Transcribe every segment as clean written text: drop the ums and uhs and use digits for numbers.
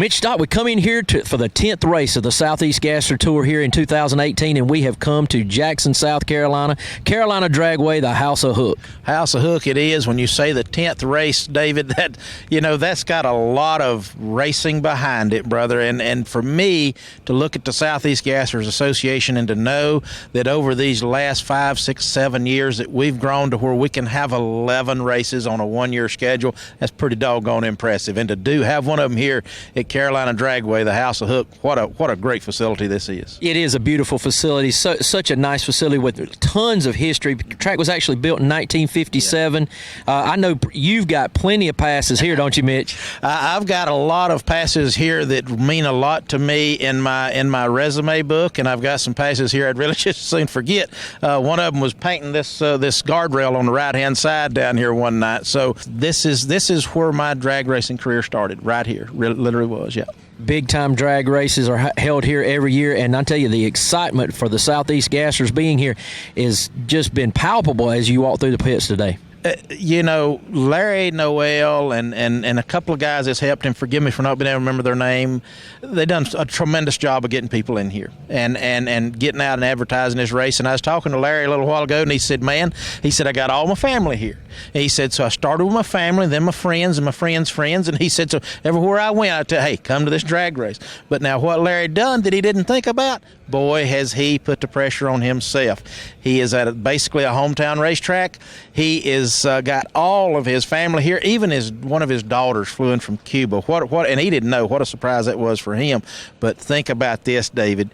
Mitch Stott, we come in here for the 10th race of the Southeast Gasser Tour here in 2018, and we have come to Jackson, South Carolina, Carolina Dragway, the House of Hook. House of Hook it is. When you say the 10th race, David, that's got a lot of racing behind it, brother. And for me to look at the Southeast Gassers Association and to know that over these last 5, 6, 7 years that we've grown to where we can have 11 races on a one-year schedule, that's pretty doggone impressive. And to have one of them here at Carolina Dragway, the House of Hook, what a great facility this is. It is a beautiful facility, such a nice facility with tons of history. The track was actually built in 1957. I know you've got plenty of passes here, don't you, Mitch? I've got a lot of passes here that mean a lot to me in my resume book, and I've got some passes here I'd really just soon forget. One of them was painting this guardrail on the right-hand side down here one night. So this is where my drag racing career started, right here. Literally was, yeah. Big-time drag races are held here every year, and I tell you, the excitement for the Southeast Gassers being here has just been palpable as you walk through the pits today. Larry Noel and a couple of guys that's helped him, forgive me for not being able to remember their name, they've done a tremendous job of getting people in here and getting out and advertising this race. And I was talking to Larry a little while ago, and he said, I got all my family here. And he said, so I started with my family, then my friends and my friends' friends. And he said, so everywhere I went, I tell, hey, come to this drag race. But now what Larry done that he didn't think about, boy, has he put the pressure on himself. He is at basically a hometown racetrack. He is got all of his family here. Even one of his daughters flew in from Cuba. And he didn't know what a surprise that was for him. But think about this, David.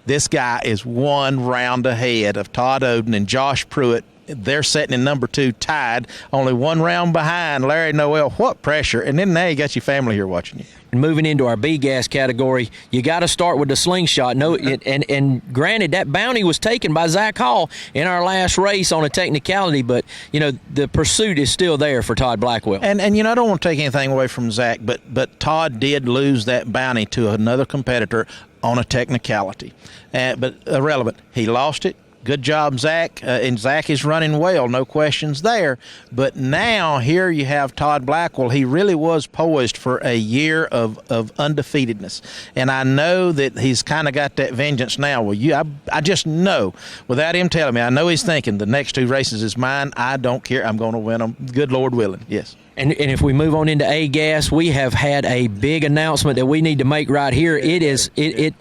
This guy is one round ahead of Todd Oden and Josh Pruitt. They're sitting in number 2 tied, only one round behind Larry Noel. What pressure. And then now you got your family here watching you. And moving into our B-gas category, you got to start with the slingshot. And granted, that bounty was taken by Zach Hall in our last race on a technicality, but, the pursuit is still there for Todd Blackwell. And I don't want to take anything away from Zach, but Todd did lose that bounty to another competitor on a technicality. But irrelevant. He lost it. Good job, Zach. And Zach is running well, no questions there. But now here you have Todd Blackwell. He really was poised for a year of undefeatedness. And I know that he's kind of got that vengeance now. Well, I just know, without him telling me, I know he's thinking the next 2 races is mine. I don't care. I'm going to win them. Good Lord willing. Yes. And if we move on into A-Gas, we have had a big announcement that we need to make right here.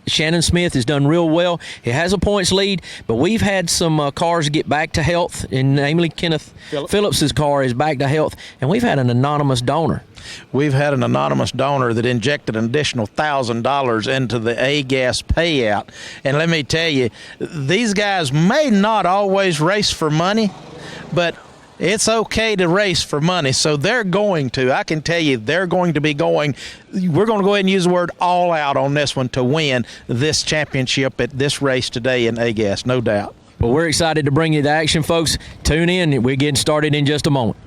Shannon Smith has done real well. He has a points lead, but we've had some cars get back to health, and namely Kenneth Phillips' car is back to health, and we've had an anonymous donor. We've had an anonymous donor that injected an additional $1,000 into the A-Gas payout. And let me tell you, these guys may not always race for money, but it's okay to race for money, so they're going to. I can tell you they're going to be going. We're going to go ahead and use the word all out on this one to win this championship at this race today in A-Gas, no doubt. Well, we're excited to bring you the action, folks. Tune in. We're getting started in just a moment.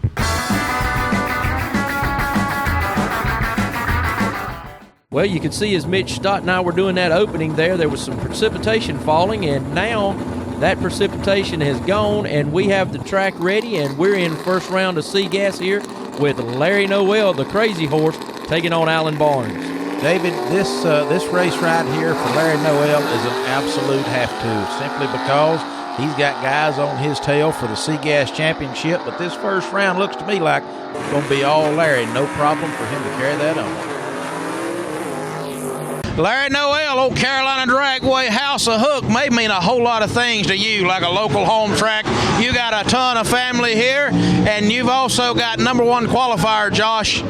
Well, you can see as Mitch Stott and I were doing that opening there was some precipitation falling, and now that precipitation has gone, and we have the track ready, and we're in first round of C-Gas here with Larry Noel, the crazy horse, taking on Alan Barnes. David, this race right here for Larry Noel is an absolute have-to, simply because he's got guys on his tail for the C-Gas championship, but this first round looks to me like it's going to be all Larry. No problem for him to carry that on. Larry Noel, old Carolina Dragway, House of Hook may mean a whole lot of things to you, like a local home track. You got a ton of family here, and you've also got number 1 qualifier Josh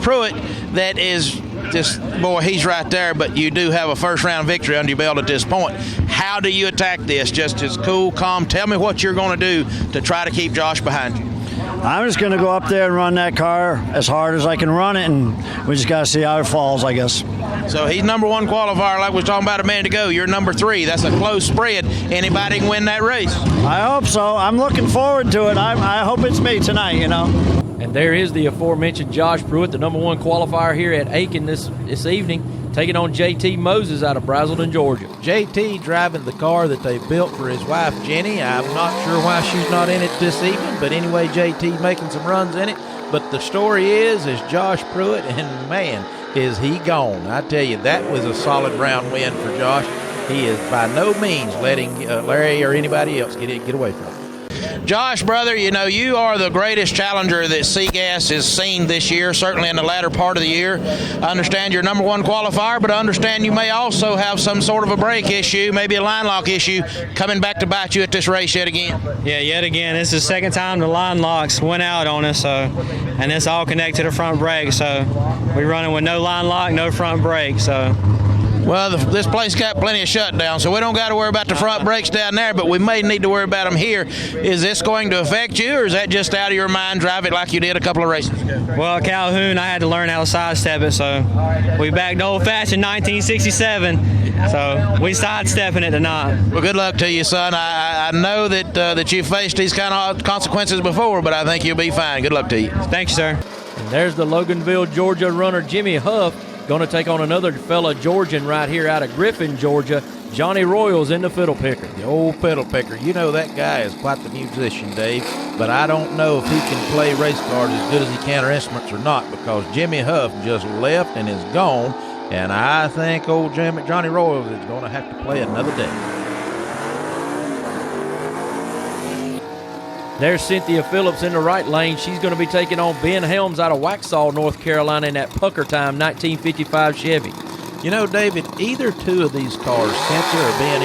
Pruitt that is just, boy, he's right there, but you do have a first-round victory under your belt at this point. How do you attack this? Just as cool, calm. Tell me what you're going to do to try to keep Josh behind you. I'm just going to go up there and run that car as hard as I can run it, and we just got to see how it falls, I guess. So he's number 1 qualifier like we were talking about a minute ago. You're number 3. That's a close spread. Anybody can win that race. I hope so. I'm looking forward to it. I hope it's me tonight, And there is the aforementioned Josh Pruitt, the number 1 qualifier here at Aiken this evening, taking on JT Moses out of Brazelton, Georgia. JT driving the car that they built for his wife, Jenny. I'm not sure why she's not in it this evening, but anyway, JT making some runs in it. But the story is Josh Pruitt, and man, is he gone. I tell you, that was a solid round win for Josh. He is by no means letting Larry or anybody else get away from him. Josh, brother, you know, you are the greatest challenger that Seagas has seen this year, certainly in the latter part of the year. I understand you're number one qualifier, but I understand you may also have some sort of a brake issue, maybe a line lock issue, coming back to bite you at this race yet again. Yeah, yet again. This is the second time the line locks went out on us, and it's all connected to the front brake. So we're running with no line lock, no front brake. So. Well, this place got plenty of shutdown, so we don't got to worry about the front brakes down there, but we may need to worry about them here. Is this going to affect you, or is that just out of your mind, drive it like you did a couple of races ago? Well, Calhoun, I had to learn how to sidestep it, so we backed old-fashioned 1967, so we sidestepping it tonight. Well, good luck to you, son. I know that you've faced these kind of consequences before, but I think you'll be fine. Good luck to you. Thank you, sir. And there's the Loganville, Georgia runner, Jimmy Huff, going to take on another fella Georgian right here out of Griffin, Georgia. Johnny Royals in the fiddle picker. The old fiddle picker. You know that guy is quite the musician, Dave, but I don't know if he can play race cars as good as he can or instruments or not, because Jimmy Huff just left and is gone, and I think old Johnny Royals is going to have to play another day. There's Cynthia Phillips in the right lane. She's going to be taking on Ben Helms out of Waxhaw, North Carolina in that Pucker Time 1955 Chevy. You know, David, either two of these cars, Cynthia or Ben,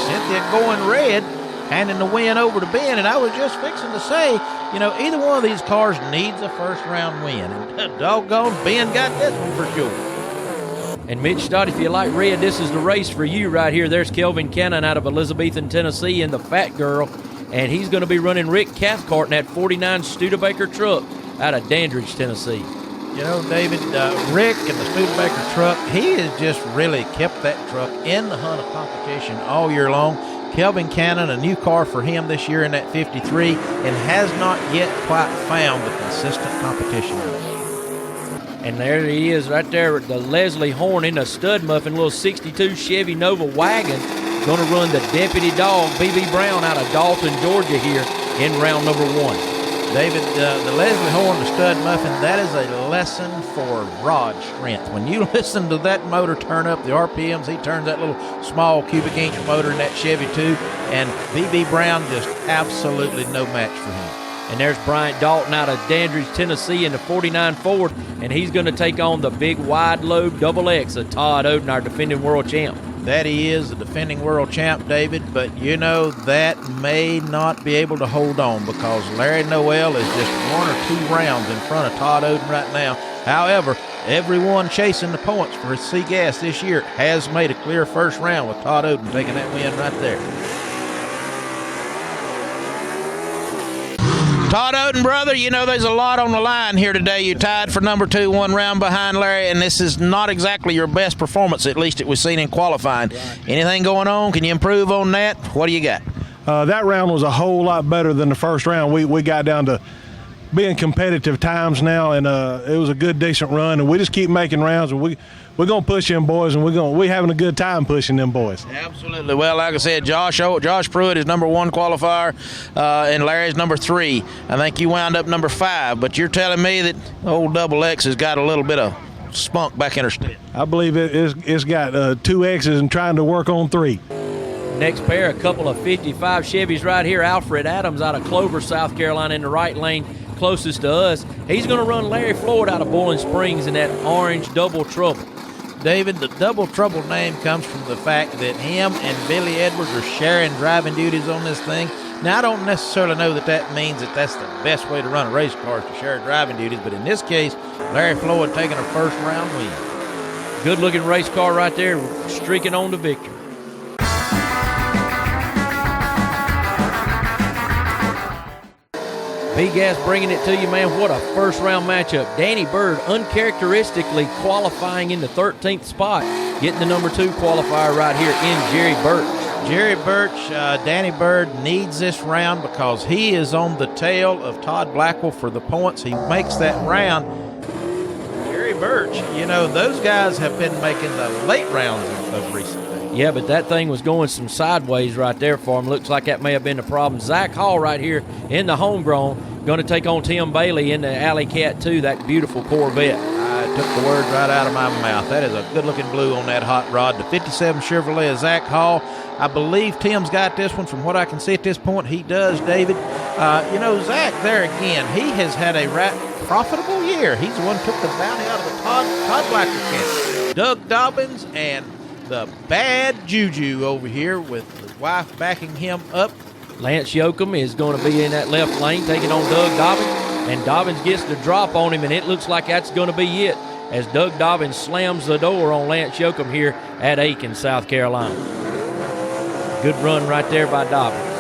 Cynthia going red, handing the win over to Ben, and I was just fixing to say, you know, either one of these cars needs a first-round win, and doggone, Ben got this one for sure. And Mitch Stott, if you like red, this is the race for you right here. There's Kelvin Cannon out of Elizabethan, Tennessee in the Fat Girl, and he's going to be running Rick Cathcart in that 49 Studebaker truck out of Dandridge, Tennessee. You know, David, Rick and the Studebaker truck, he has just really kept that truck in the hunt of competition all year long. Kelvin Cannon, a new car for him this year in that 53, and has not yet quite found the consistent competition. And there he is right there, the Leslie Horn in a stud muffin, little 62 Chevy Nova wagon. Going to run the Deputy Dog, B.B. Brown, out of Dalton, Georgia here in round number one. David, the Leslie Horn, the stud muffin, that is a lesson for rod strength. When you listen to that motor turn up the RPMs, he turns that little small cubic inch motor in that Chevy too, and B.B. Brown just absolutely no match for him. And there's Bryant Dalton out of Dandridge, Tennessee in the 49 Ford, and he's going to take on the big wide load double X of Todd Oden, our defending world champ. That he is the defending world champ, David, but you know that may not be able to hold on because Larry Noel is just 1 or 2 rounds in front of Todd Oden right now. However, everyone chasing the points for Seagas this year has made a clear first round with Todd Oden taking that win right there. Todd Oden, brother, you know there's a lot on the line here today. You tied for number 2, 1 round behind Larry, and this is not exactly your best performance, at least it was seen in qualifying. Right. Anything going on? Can you improve on that? What do you got? That round was a whole lot better than the first round. We got down to being competitive times now, and it was a good, decent run, and we just keep making rounds, and we're going to push them boys, and we're having a good time pushing them boys. Absolutely. Well, like I said, Josh Pruitt is number 1 qualifier, and Larry's number 3. I think you wound up number 5, but you're telling me that old Double X has got a little bit of spunk back in her step. I believe it's got 2 X's and trying to work on 3. Next pair, a couple of 55 Chevys right here. Alfred Adams out of Clover, South Carolina in the right lane, closest to us. He's going to run Larry Floyd out of Bowling Springs in that orange Double Trouble. David, the Double Trouble name comes from the fact that him and Billy Edwards are sharing driving duties on this thing. Now, I don't necessarily know that means that that's the best way to run a race car is to share driving duties, but in this case, Larry Floyd taking a first round win. Good looking race car right there, streaking on to victory. B-Gas bringing it to you, man. What a first-round matchup. Danny Bird uncharacteristically qualifying in the 13th spot, getting the number 2 qualifier right here in Jerry Birch. Jerry Birch, Danny Bird needs this round because he is on the tail of Todd Blackwell for the points. He makes that round. Jerry Birch, you know, those guys have been making the late rounds of recent days. Yeah, but that thing was going some sideways right there for him. Looks like that may have been the problem. Zach Hall right here in the homegrown going to take on Tim Bailey in the Alley Cat 2, that beautiful Corvette. I took the words right out of my mouth. That is a good-looking blue on that hot rod. The 57 Chevrolet of Zach Hall. I believe Tim's got this one from what I can see at this point. He does, David. Zach there again, he has had a profitable year. He's the one who took the bounty out of the Todd Blacker camp. Doug Dobbins and the bad juju over here with his wife backing him up. Lance Yoakum is going to be in that left lane taking on Doug Dobbins, and Dobbins gets the drop on him, and it looks like that's going to be it as Doug Dobbins slams the door on Lance Yoakum here at Aiken, South Carolina. Good run right there by Dobbins.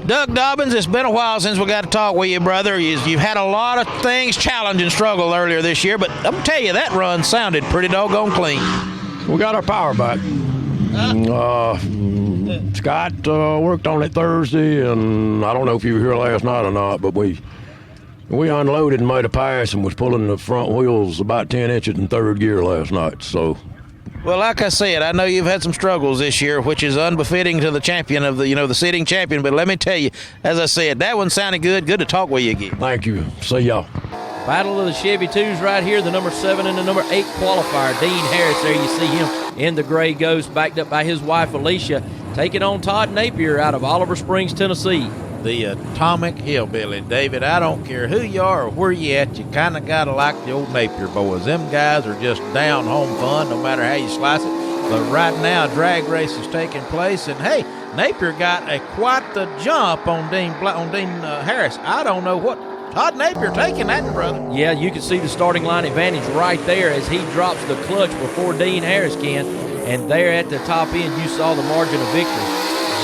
Doug Dobbins, it's been a while since we got to talk with you, brother. You've had a lot of things challenge and struggle earlier this year, but I'm going to tell you, that run sounded pretty doggone clean. We got our power back. Scott worked on it Thursday, and I don't know if you were here last night or not, but we unloaded and made a pass and was pulling the front wheels about 10 inches in third gear last night. So, well, like I said, I know you've had some struggles this year, which is unbefitting to the champion of the sitting champion. But let me tell you, as I said, that one sounded good. Good to talk with you again. Thank you. See y'all. Battle of the Chevy 2s right here, the number 7 and the number 8 qualifier. Dean Harris, there you see him in the gray ghost, backed up by his wife Alicia, taking on Todd Napier out of Oliver Springs, Tennessee. The atomic hillbilly, David. I don't care who you are or where you at, you kind of got to like the old Napier boys. Them guys are just down home fun no matter how you slice it. But right now, drag race is taking place, and hey, Napier got quite the jump on Dean Harris. I don't know what Todd Napier taking that, brother. Yeah, you can see the starting line advantage right there as he drops the clutch before Dean Harris can. And there at the top end, you saw the margin of victory.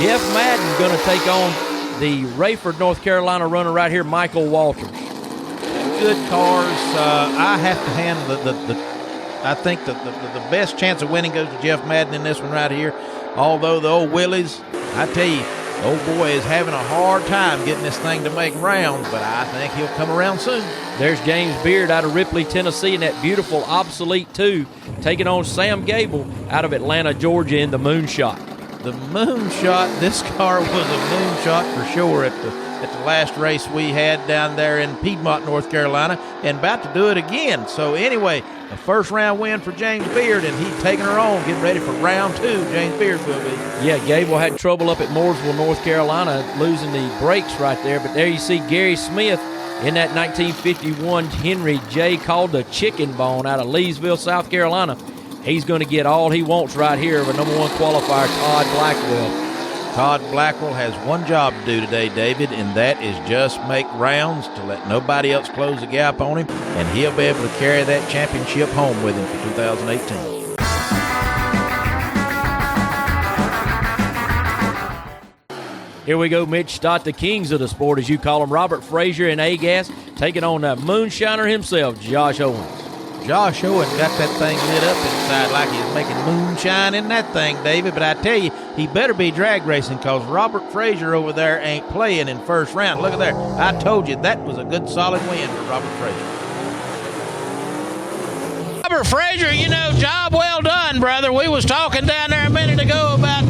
Jeff Madden's going to take on the Rayford, North Carolina runner right here, Michael Walters. Good cars. I have to hand I think the best chance of winning goes to Jeff Madden in this one right here. Although the old Willies, I tell you, the old boy is having a hard time getting this thing to make rounds, but I think he'll come around soon. There's James Beard out of Ripley, Tennessee in that beautiful Obsolete 2, taking on Sam Gable out of Atlanta, Georgia in the Moonshot. The Moonshot, this car was a moonshot for sure at the last race we had down there in Piedmont, North Carolina, and about to do it again. So anyway, a first round win for James Beard, and he's taking her on, getting ready for round 2. James Beard will be. Yeah, Gable had trouble up at Mooresville, North Carolina, losing the brakes right there. But there you see Gary Smith in that 1951 Henry J. called the Chicken Bone out of Leesville, South Carolina. He's going to get all he wants right here of a number 1 qualifier, Todd Blackwell. Todd Blackwell has one job to do today, David, and that is just make rounds to let nobody else close the gap on him, and he'll be able to carry that championship home with him for 2018. Here we go, Mitch Stott, the kings of the sport, as you call him, Robert Frazier and A-Gas, taking on that moonshiner himself, Josh Owens. Josh Owen got that thing lit up inside like he was making moonshine in that thing, David. But I tell you, he better be drag racing because Robert Frazier over there ain't playing in first round. Look at there. I told you that was a good, solid win for Robert Frazier. Robert Frazier, job well done, brother. We was talking down there a minute ago about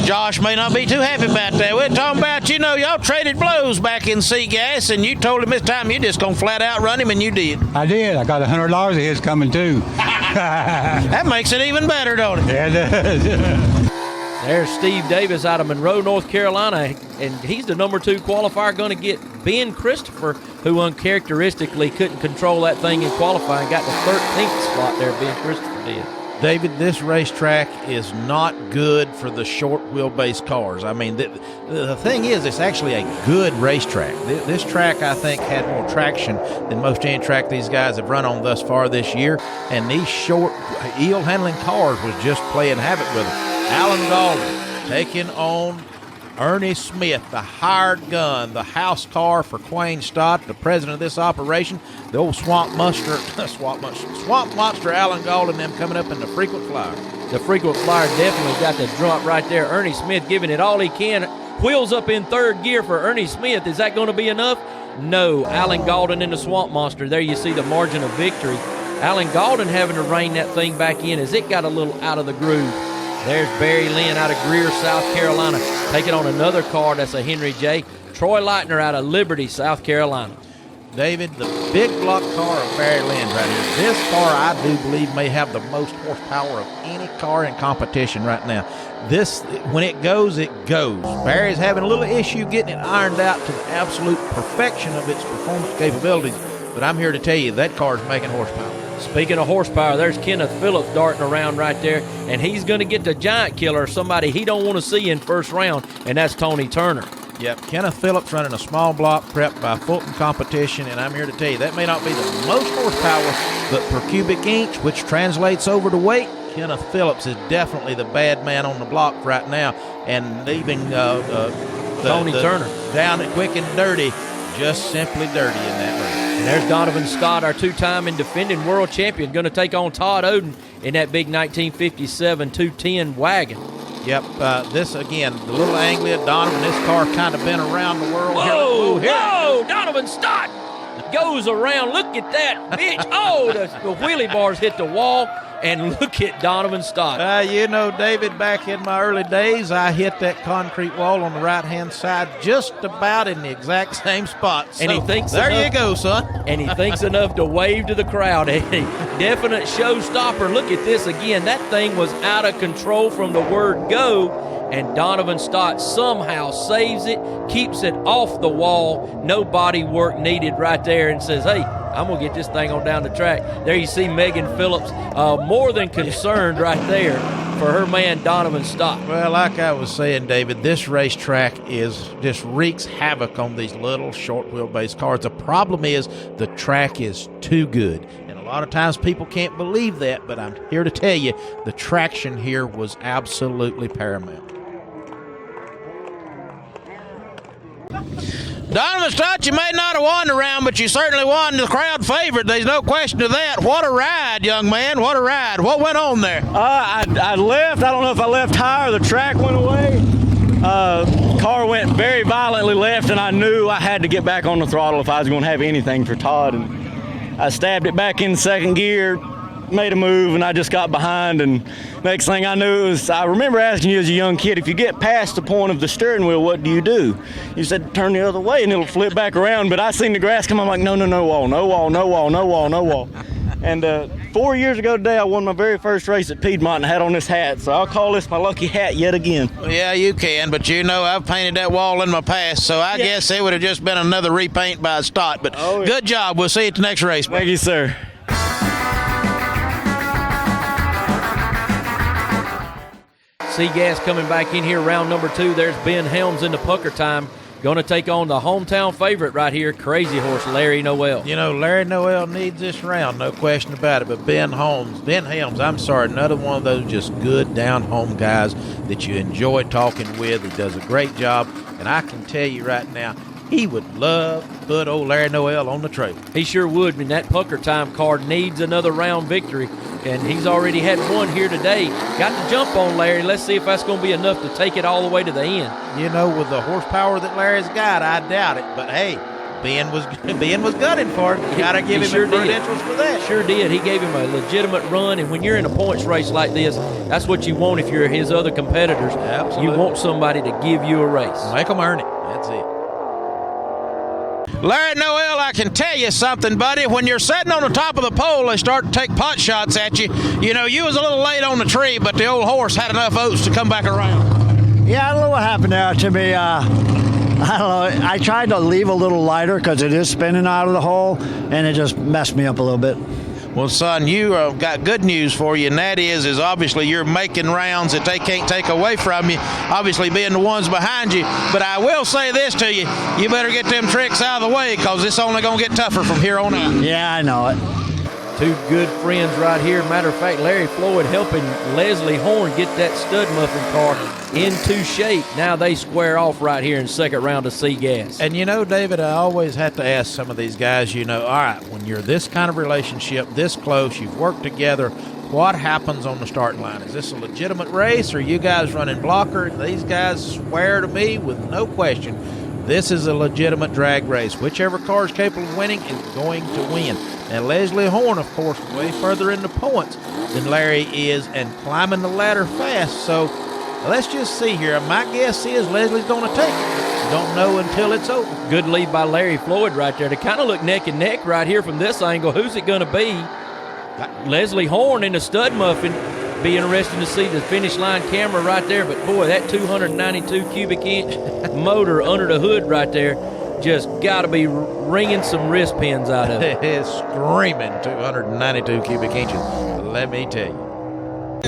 Josh may not be too happy about that. We're talking about, y'all traded blows back in C-Gas, and you told him this time you're just going to flat out run him, and you did. I did. I got $100 of his coming, too. That makes it even better, don't it? Yeah, it does. There's Steve Davis out of Monroe, North Carolina, and he's the number 2 qualifier, going to get Ben Christopher, who uncharacteristically couldn't control that thing in qualifying, got the 13th spot there, Ben Christopher did. David, this racetrack is not good for the short wheelbase cars. I mean, the thing is, it's actually a good racetrack. This track, I think, had more traction than most any track these guys have run on thus far this year. And these short, eel-handling cars was just playing havoc with them. Alan Galden taking on Ernie Smith, the hired gun, the house car for Quayne Stott, the president of this operation, the old swamp monster Alan Galden, them coming up in the frequent flyer. The frequent flyer definitely got the drop right there. Ernie Smith giving it all he can. Wheels up in third gear for Ernie Smith. Is that going to be enough? No. Alan Galden in the swamp monster. There you see the margin of victory. Alan Galden having to rein that thing back in as it got a little out of the groove. There's Barry Lynn out of Greer, South Carolina, taking on another car that's a Henry J. Troy Leitner out of Liberty, South Carolina. David, the big block car of Barry Lynn's right here. This car, I do believe, may have the most horsepower of any car in competition right now. This, when it goes, it goes. Barry's having a little issue getting it ironed out to the absolute perfection of its performance capabilities, but I'm here to tell you that car's making horsepower. Speaking of horsepower, there's Kenneth Phillips darting around right there, and he's going to get the giant killer, somebody he don't want to see in first round, and that's Tony Turner. Yep, Kenneth Phillips running a small block prepped by Fulton Competition, and I'm here to tell you that may not be the most horsepower, but per cubic inch, which translates over to weight, Kenneth Phillips is definitely the bad man on the block right now, and leaving Tony Turner down at quick and dirty, just simply dirty in that race. And there's Donovan Stott, our two-time and defending world champion, going to take on Todd Oden in that big 1957 210 wagon. Yep, this again, the little Anglia, Donovan, this car kind of been around the world. Whoa, Donovan Stott goes around. Look at that, bitch. Oh, the wheelie bars hit the wall, and look at Donovan Stott. You know, David, back in my early days, I hit that concrete wall on the right-hand side just about in the exact same spot. So and he thinks there enough, you go, son. And he thinks enough to wave to the crowd. A definite showstopper. Look at this again. That thing was out of control from the word go, and Donovan Stott somehow saves it, keeps it off the wall, no body work needed right there, and says, hey, I'm going to get this thing on down the track. There you see Megan Phillips, more than concerned right there for her man Donovan Stott. Well, like I was saying, David, this racetrack just wreaks havoc on these little short wheelbase cars. The problem is the track is too good. And a lot of times people can't believe that, but I'm here to tell you the traction here was absolutely paramount. Donovan Stott, you may not have won the round, but you certainly won the crowd favorite. There's no question of that. What a ride, young man. What a ride. What went on there? I left. I don't know if I left high or the track went away. Car went very violently left, and I knew I had to get back on the throttle if I was going to have anything for Todd. And I stabbed it back in second gear, made a move, and I just got behind, and next thing I knew, I remember asking you as a young kid, if you get past the point of the steering wheel, what do? You said turn the other way and it'll flip back around, but I seen the grass come. I'm like, no wall. And 4 years ago today, I won my very first race at Piedmont and had on this hat, so I'll call this my lucky hat yet again. Yeah, you can, but you know I've painted that wall in my past, so I guess it would have just been another repaint by Stott, but Good job. We'll see you at the next race. Thank you, sir. Seagas coming back in here, round number 2. There's Ben Helms in the pucker time, going to take on the hometown favorite right here, Crazy Horse Larry Noel. You know, Larry Noel needs this round, no question about it, but Ben Helms, I'm sorry, another one of those just good down-home guys that you enjoy talking with. He does a great job, and I can tell you right now, he would love to put old Larry Noel on the trail. He sure would, and that pucker time card needs another round victory, and he's already had one here today. Got to jump on Larry. Let's see if that's going to be enough to take it all the way to the end. You know, with the horsepower that Larry's got, I doubt it, but hey, Ben was gunning for him. You got to give him credentials for that. Sure did. He gave him a legitimate run, and when you're in a points race like this, that's what you want if you're his other competitors. Absolutely. You want somebody to give you a race. Make them earn it. That's it. Larry Noel, I can tell you something, buddy. When you're sitting on the top of the pole, they start to take pot shots at you. You know, you was a little late on the tree, but the old horse had enough oats to come back around. Yeah, I don't know what happened there to me. I don't know. I tried to leave a little lighter because it is spinning out of the hole, and it just messed me up a little bit. Well, son, you got good news for you, and that is obviously you're making rounds that they can't take away from you, obviously being the ones behind you. But I will say this to you, you better get them tricks out of the way because it's only going to get tougher from here on out. Yeah, I know it. Two good friends right here. Matter of fact, Larry Floyd helping Leslie Horn get that stud muffin car into shape. Now they square off right here in second round of Seagas. And you know, David, I always have to ask some of these guys, you know, all right, when you're this kind of relationship, this close, you've worked together, what happens on the starting line? Is this a legitimate race, or are you guys running blocker? These guys swear to me with no question, this is a legitimate drag race. Whichever car is capable of winning is going to win. Now, Leslie Horn, of course, way further in the points than Larry is and climbing the ladder fast. So let's just see here. My guess is Leslie's going to take it. Don't know until it's over. Good lead by Larry Floyd right there. They kind of look neck and neck right here from this angle. Who's it going to be? Leslie Horn in the stud muffin. Be interesting to see the finish line camera right there. But, boy, that 292 cubic inch motor under the hood right there just got to be wringing some wrist pins out of it. It's screaming 292 cubic inches. Let me tell you.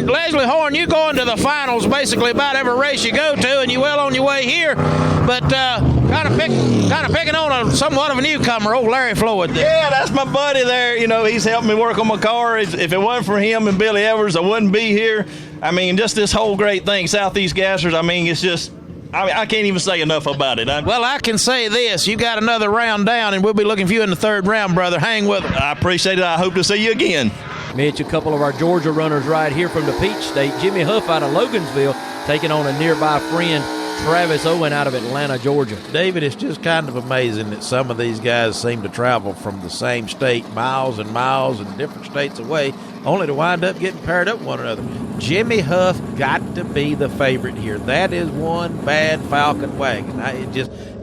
Leslie Horn, you go into the finals basically about every race you go to, and you're well on your way here. But kind of picking on somewhat of a newcomer, old Larry Floyd there. Yeah, that's my buddy there. You know, he's helped me work on my car. If it wasn't for him and Billy Evers, I wouldn't be here. I mean, just this whole great thing, Southeast Gassers, I mean, it's just, I can't even say enough about it. Well, I can say this. You got another round down, and we'll be looking for you in the third round, brother. Hang with us. I appreciate it. I hope to see you again. Mitch, a couple of our Georgia runners right here from the Peach State. Jimmy Huff out of Logansville taking on a nearby friend, Travis Owen out of Atlanta, Georgia. David, it's just kind of amazing that some of these guys seem to travel from the same state miles and miles and different states away, only to wind up getting paired up with one another. Jimmy Huff got to be the favorite here. That is one bad Falcon wagon.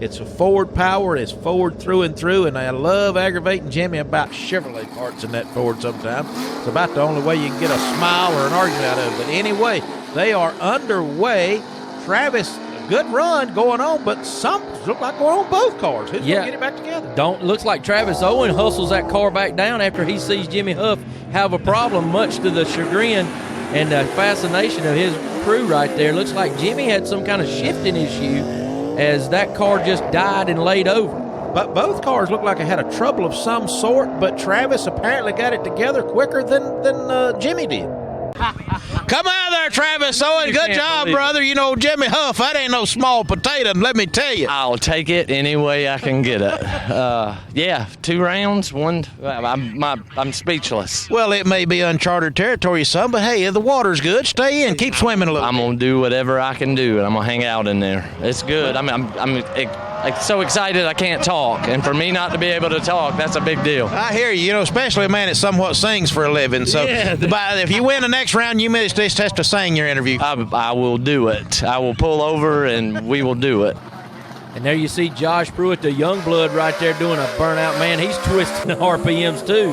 It's a forward power. It's forward through and through, and I love aggravating Jimmy about Chevrolet parts in that Ford sometimes. It's about the only way you can get a smile or an argument out of it. But anyway, they are underway. Travis, a good run going on, but some look like going on both cars. Who's going to get it back together? Looks like Travis Owen hustles that car back down after he sees Jimmy Huff have a problem, much to the chagrin and the fascination of his crew right there. Looks like Jimmy had some kind of shifting issue as that car just died and laid over. But both cars look like they had a trouble of some sort, but Travis apparently got it together quicker than Jimmy did. Come out there, Travis Owen. Good job, brother. You know, Jimmy Huff, that ain't no small potato, let me tell you. I'll take it any way I can get it. Yeah, 2 rounds, one. I'm speechless. Well, it may be uncharted territory, son, but hey, the water's good. Stay in. Keep swimming a little. I'm going to do whatever I can do, and I'm going to hang out in there. It's good. I'm so excited I can't talk, and for me not to be able to talk, that's a big deal. I hear you. You know, especially a man that somewhat sings for a living. So if you win the next round, you may just have to sing your interview. I will do it. I will pull over, and we will do it. And there you see Josh Pruitt, the young blood right there doing a burnout. Man, he's twisting the RPMs too.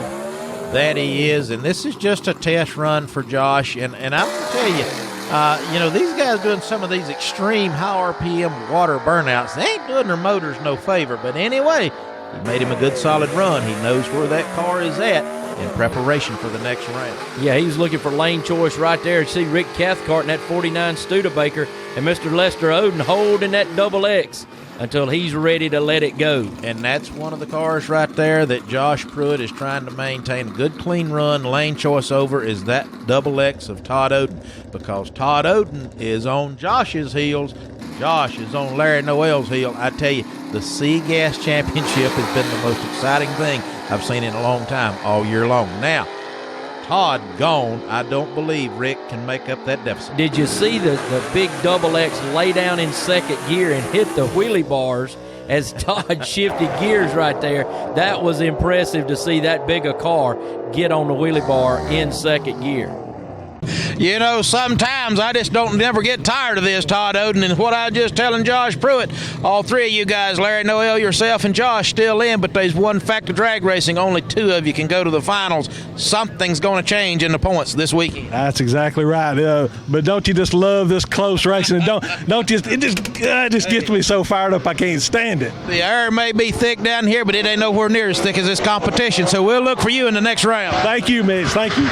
That he is, and this is just a test run for Josh. And I'm going to tell you, these guys doing some of these extreme high RPM water burnouts, they ain't doing their motors no favor. But anyway, he made him a good solid run. He knows where that car is at in preparation for the next round. Yeah, he was looking for lane choice right there. You see Rick Cathcart in that 49 Studebaker and Mr. Lester Oden holding that double X until he's ready to let it go. And that's one of the cars right there that Josh Pruitt is trying to maintain a good, clean run. Lane choice over is that double X of Todd Oden, because Todd Oden is on Josh's heels. Josh is on Larry Noel's heel. I tell you, the C-Gas Championship has been the most exciting thing I've seen in a long time, all year long. Now, Todd gone, I don't believe Rick can make up that deficit. Did you see the big double X lay down in second gear and hit the wheelie bars as Todd shifted gears right there? That was impressive to see that big a car get on the wheelie bar in second gear. You know, sometimes I just don't never get tired of this, Todd Oden, and what I was just telling Josh Pruitt, all 3 of you guys, Larry Noel, yourself, and Josh, still in, but there's one fact of drag racing. Only 2 of you can go to the finals. Something's going to change in the points this weekend. That's exactly right. But don't you just love this close racing? Don't just it just gets me so fired up I can't stand it. The air may be thick down here, but it ain't nowhere near as thick as this competition, so we'll look for you in the next round. Thank you, Mitch. Thank you.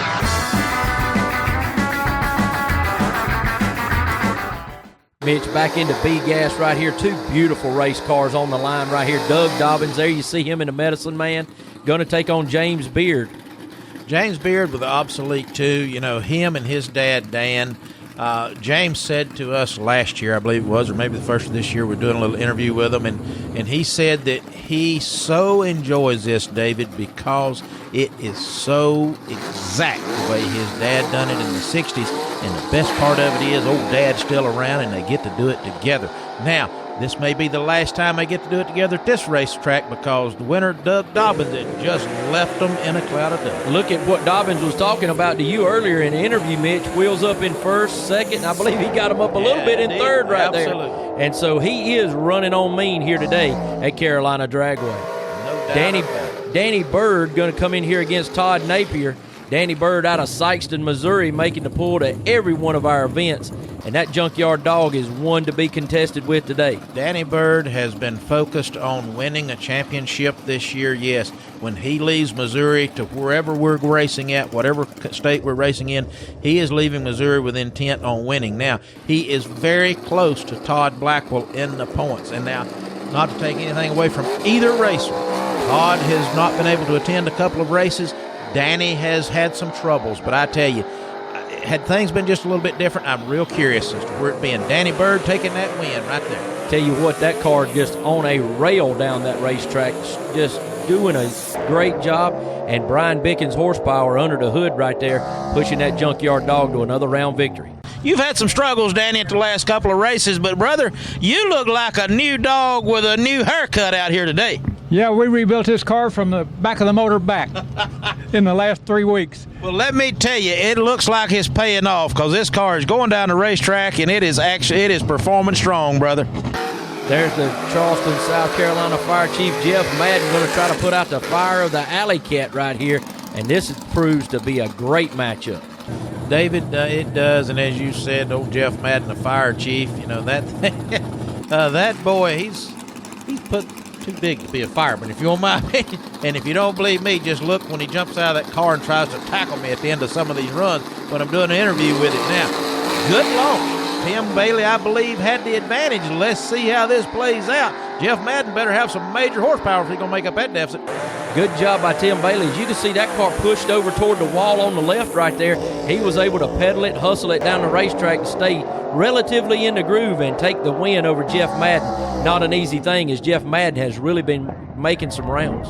Mitch, back into B-Gas right here. 2 beautiful race cars on the line right here. Doug Dobbins, there you see him in the Medicine Man, going to take on James Beard. James Beard with the Obsolete 2, you know, him and his dad, Dan. James said to us last year, I believe it was, or maybe the first of this year, we're doing a little interview with him, and he said that he so enjoys this, David, because it is so exact the way his dad done it in the 60s, and the best part of it is old dad's still around, and they get to do it together. Now, this may be the last time they get to do it together at this racetrack because the winner, Doug Dobbins, had just left them in a cloud of dust. Look at what Dobbins was talking about to you earlier in the interview, Mitch. Wheels up in first, second. I believe he got him up a little bit in third right Absolutely. there. And so he is running on mean here today at Carolina Dragway. No doubt. Danny Bird going to come in here against Todd Napier. Danny Bird out of Sykeston, Missouri, making the pull to every one of our events. And that junkyard dog is one to be contested with today. Danny Bird has been focused on winning a championship this year, yes. When he leaves Missouri to wherever we're racing at, whatever state we're racing in, he is leaving Missouri with intent on winning. Now, he is very close to Todd Blackwell in the points. And now, not to take anything away from either racer, Todd has not been able to attend a couple of races. Danny has had some troubles, but I tell you, had things been just a little bit different, I'm real curious as to where it been. Danny Bird taking that win right there. Tell you what, that car just on a rail down that racetrack, just doing a great job. And Brian Bickens' horsepower under the hood right there, pushing that junkyard dog to another round victory. You've had some struggles, Danny, at the last couple of races, but brother, you look like a new dog with a new haircut out here today. Yeah, we rebuilt this car from the back of the motor back in the last 3 weeks. Well, let me tell you, it looks like it's paying off because this car is going down the racetrack and it is performing strong, brother. There's the Charleston, South Carolina Fire Chief Jeff Madden going to try to put out the fire of the alley cat right here, and this proves to be a great matchup. David, it does, and as you said, old Jeff Madden, the fire chief, you know that that boy, he's put too big to be a fireman, if you want my opinion. And if you don't believe me, just look when he jumps out of that car and tries to tackle me at the end of some of these runs when I'm doing an interview with him. Now, good Lord, Tim Bailey, I believe, had the advantage. Let's see how this plays out. Jeff Madden better have some major horsepower if he's going to make up that deficit. Good job by Tim Bailey. As you can see, that car pushed over toward the wall on the left right there. He was able to pedal it, hustle it down the racetrack to stay relatively in the groove and take the win over Jeff Madden. Not an easy thing, as Jeff Madden has really been making some rounds.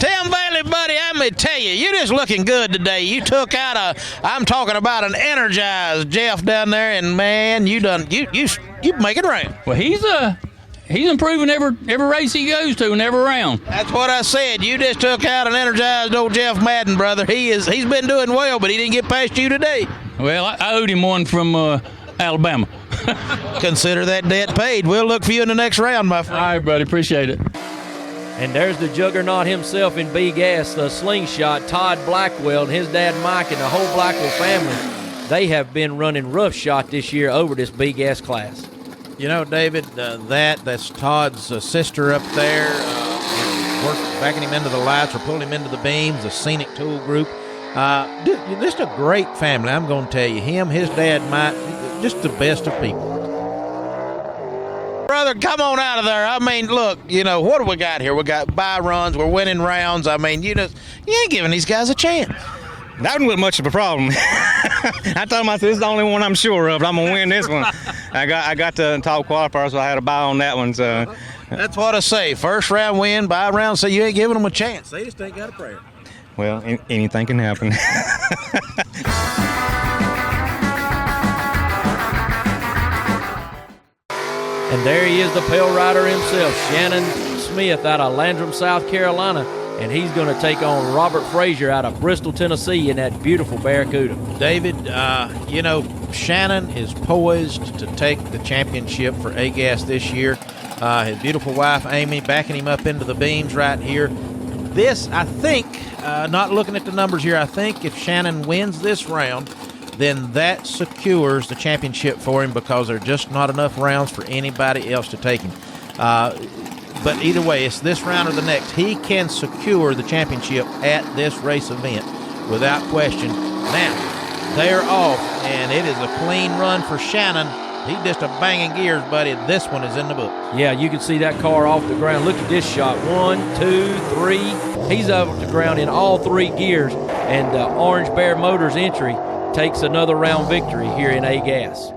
Tim Bailey, buddy, I'm going to tell you, you're just looking good today. You took out I'm talking about an energized Jeff down there, and man, you make it rain. Well, he's improving every race he goes to and every round. That's what I said. You just took out an energized old Jeff Madden, brother. He's been doing well, but he didn't get past you today. Well, I owed him one from Alabama. Consider that debt paid. We'll look for you in the next round, my friend. All right, buddy. Appreciate it. And there's the juggernaut himself in B-Gas, the slingshot, Todd Blackwell, and his dad Mike and the whole Blackwell family. They have been running roughshod this year over this B-Gas class. You know, David, that's Todd's sister up there. We're backing him into the lights or pulling him into the beams, the Scenic Tool Group. Just a great family, I'm going to tell you. Him, his dad, Mike, just the best of people. Brother, come on out of there. I mean, look, you know, what do we got here? We got bye runs. We're winning rounds. I mean, you ain't giving these guys a chance. That wasn't much of a problem. I told myself, this is the only one I'm sure of. I'm going to win this one. I got the top qualifier, so I had a bye on that one. So that's what I say. First round win, bye round, so you ain't giving them a chance. They just ain't got a prayer. Well, anything can happen. And there he is, the pale rider himself, Shannon Smith out of Landrum, South Carolina. And he's going to take on Robert Frazier out of Bristol, Tennessee in that beautiful Barracuda. David, you know, Shannon is poised to take the championship for A-Gas this year. His beautiful wife, Amy, backing him up into the beams right here. This, I think, not looking at the numbers here, I think if Shannon wins this round, then that secures the championship for him because there are just not enough rounds for anybody else to take him. But either way, it's this round or the next. He can secure the championship at this race event without question. Now, they're off, and it is a clean run for Shannon. He's just a banging gears, buddy. This one is in the book. Yeah, you can see that car off the ground. Look at this shot. 1, 2, 3. He's off the ground in all 3 gears, and Orange Bear Motors entry takes another round victory here in A-Gas.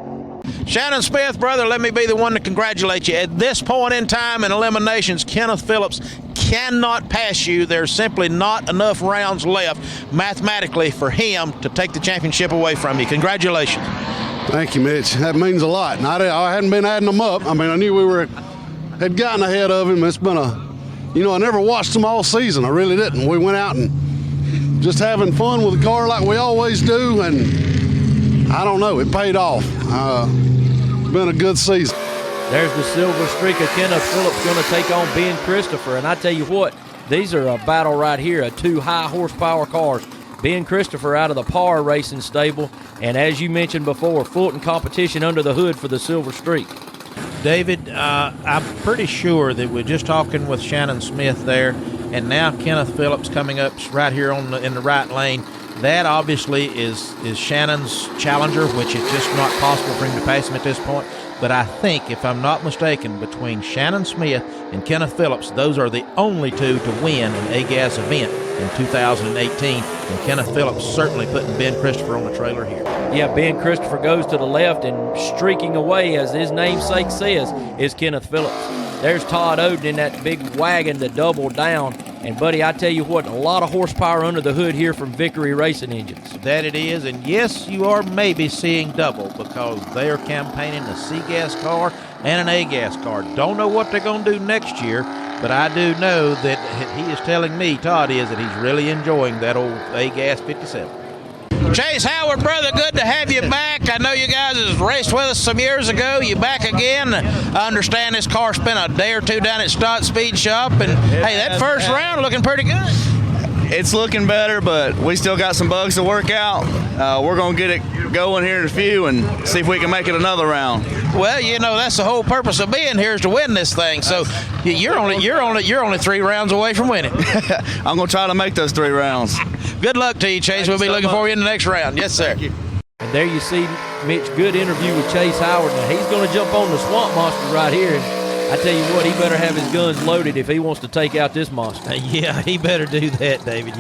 Shannon Smith, brother, let me be the one to congratulate you. At this point in time in eliminations, Kenneth Phillips cannot pass you. There's simply not enough rounds left mathematically for him to take the championship away from you. Congratulations. Thank you, Mitch. That means a lot. And I hadn't been adding them up. I mean, I knew had gotten ahead of him. It's been I never watched them all season. I really didn't. We went out and just having fun with the car like we always do, and I don't know, it paid off. Been a good season. There's the silver streak of Kenneth Phillips going to take on Ben Christopher. And I tell you what, these are a battle right here of two high-horsepower cars. Ben Christopher out of the Parr Racing stable, and as you mentioned before, Fulton competition under the hood for the silver streak. David, I'm pretty sure that we're just talking with Shannon Smith there, and now Kenneth Phillips coming up right here in the right lane. That obviously is Shannon's challenger, which it's just not possible for him to pass him at this point. But I think, if I'm not mistaken, between Shannon Smith and Kenneth Phillips, those are the only two to win an A-Gas event in 2018. And Kenneth Phillips certainly putting Ben Christopher on the trailer here. Yeah, Ben Christopher goes to the left, and streaking away, as his namesake says, is Kenneth Phillips. There's Todd Oden in that big wagon to double down. And, buddy, I tell you what, a lot of horsepower under the hood here from Victory Racing Engines. That it is, and yes, you are maybe seeing double because they are campaigning a C-Gas car and an A-Gas car. Don't know what they're going to do next year, but I do know that he is telling me, Todd is, that he's really enjoying that old A-Gas 57. Chase Howard, brother, good to have you back. I know you guys has raced with us some years ago. You back again. I understand this car spent a day or two down at Stott Speed Shop, and hey, that first round looking pretty good. It's looking better, but we still got some bugs to work out. We're going to get it going here in a few and see if we can make it another round. Well, that's the whole purpose of being here is to win this thing. So you're only 3 rounds away from winning. I'm going to try to make those 3 rounds. Good luck to you, Chase. We'll be looking for you in the next round. Yes, sir. And there you see, Mitch, good interview with Chase Howard. Now, he's going to jump on the Swamp Monster right here. And I tell you what, he better have his guns loaded if he wants to take out this monster. Yeah, he better do that, David.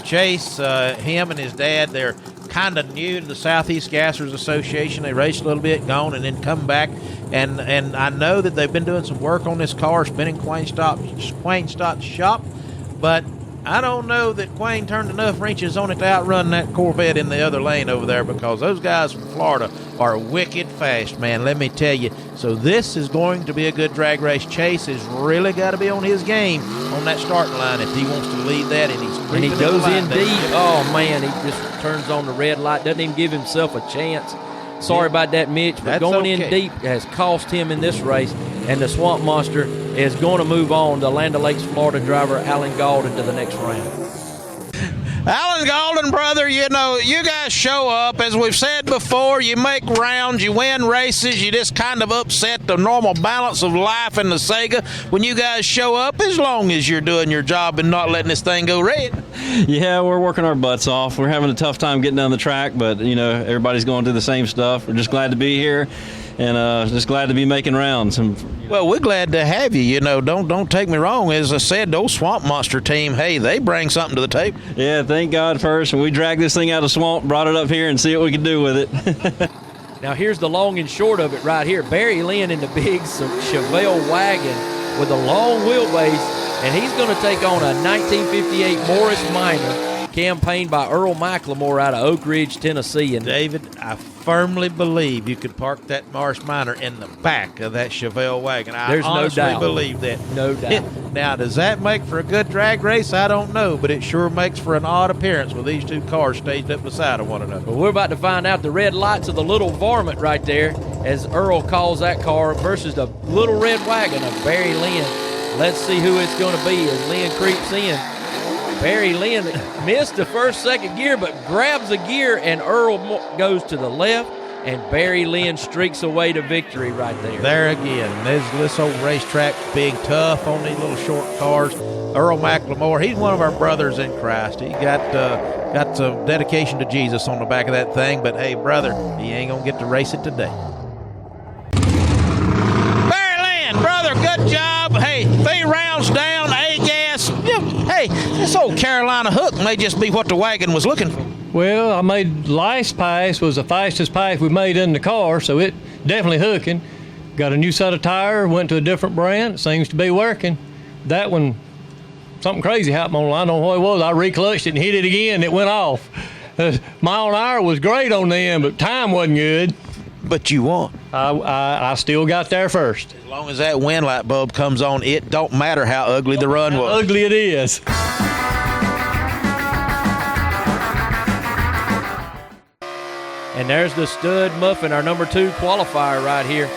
Chase, him and his dad, they're kind of new to the Southeast Gassers Association. They raced a little bit, gone, and then come back. And I know that they've been doing some work on this car. It's been in Quayne Stott's shop. But I don't know that Quayne turned enough wrenches on it to outrun that Corvette in the other lane over there, because those guys from Florida are wicked fast, man, let me tell you. So this is going to be a good drag race. Chase has really got to be on his game on that starting line if he wants to lead that, and he goes in deep. Oh, man, he just turns on the red light, doesn't even give himself a chance. Sorry about that, Mitch, but going in deep has cost him in this race, and the Swamp Monster is going to move on to Land O'Lakes, Florida driver Alan Gaulden to the next round. Alan Gaulden, brother, you guys show up. As we've said before, you make rounds, you win races, you just kind of upset the normal balance of life in the Sega when you guys show up, as long as you're doing your job and not letting this thing go red. Yeah, we're working our butts off. We're having a tough time getting down the track, but, everybody's going through the same stuff. We're just glad to be here. And just glad to be making rounds. Well, we're glad to have you. Don't take me wrong. As I said, the old Swamp Monster team, hey, they bring something to the table. Yeah, thank God first. When we dragged this thing out of the swamp, brought it up here and see what we could do with it. Now, here's the long and short of it right here. Barry Lynn in the big Chevelle wagon with a long wheelbase, and he's going to take on a 1958 Morris Minor, campaigned by Earl McLemore out of Oak Ridge, Tennessee. And David, I firmly believe you could park that Morris Minor in the back of that Chevelle wagon. There's I honestly no doubt. believe that. No doubt. Now, does that make for a good drag race? I don't know, but it sure makes for an odd appearance with these two cars staged up beside of one another. Well, we're about to find out the red lights of the little varmint right there, as Earl calls that car, versus the little red wagon of Barry Lynn. Let's see who it's going to be as Lynn creeps in. Barry Lynn missed the second gear, but grabs a gear, and Earl goes to the left, and Barry Lynn streaks away to victory right there. There again, this old racetrack being tough on these little short cars. Earl McLemore, he's one of our brothers in Christ. He got some dedication to Jesus on the back of that thing, but hey, brother, he ain't going to get to race it today. Barry Lynn, brother, good job. Hey, 3 rounds down, A-Gas. Hey, this old Carolina hook may just be what the wagon was looking for. Well, I made last pass was the fastest pass we made in the car, so it definitely hooking. Got a new set of tire, went to a different brand. It seems to be working. That one, something crazy happened on. I don't know what it was. I reclutched it and hit it again. It went off. Mile an hour was great on the end, but time wasn't good. but you won. I still got there first. As long as that wind light bulb comes on, it don't matter how ugly the run was. How ugly it is. And there's the stud muffin, our number 2 qualifier right here.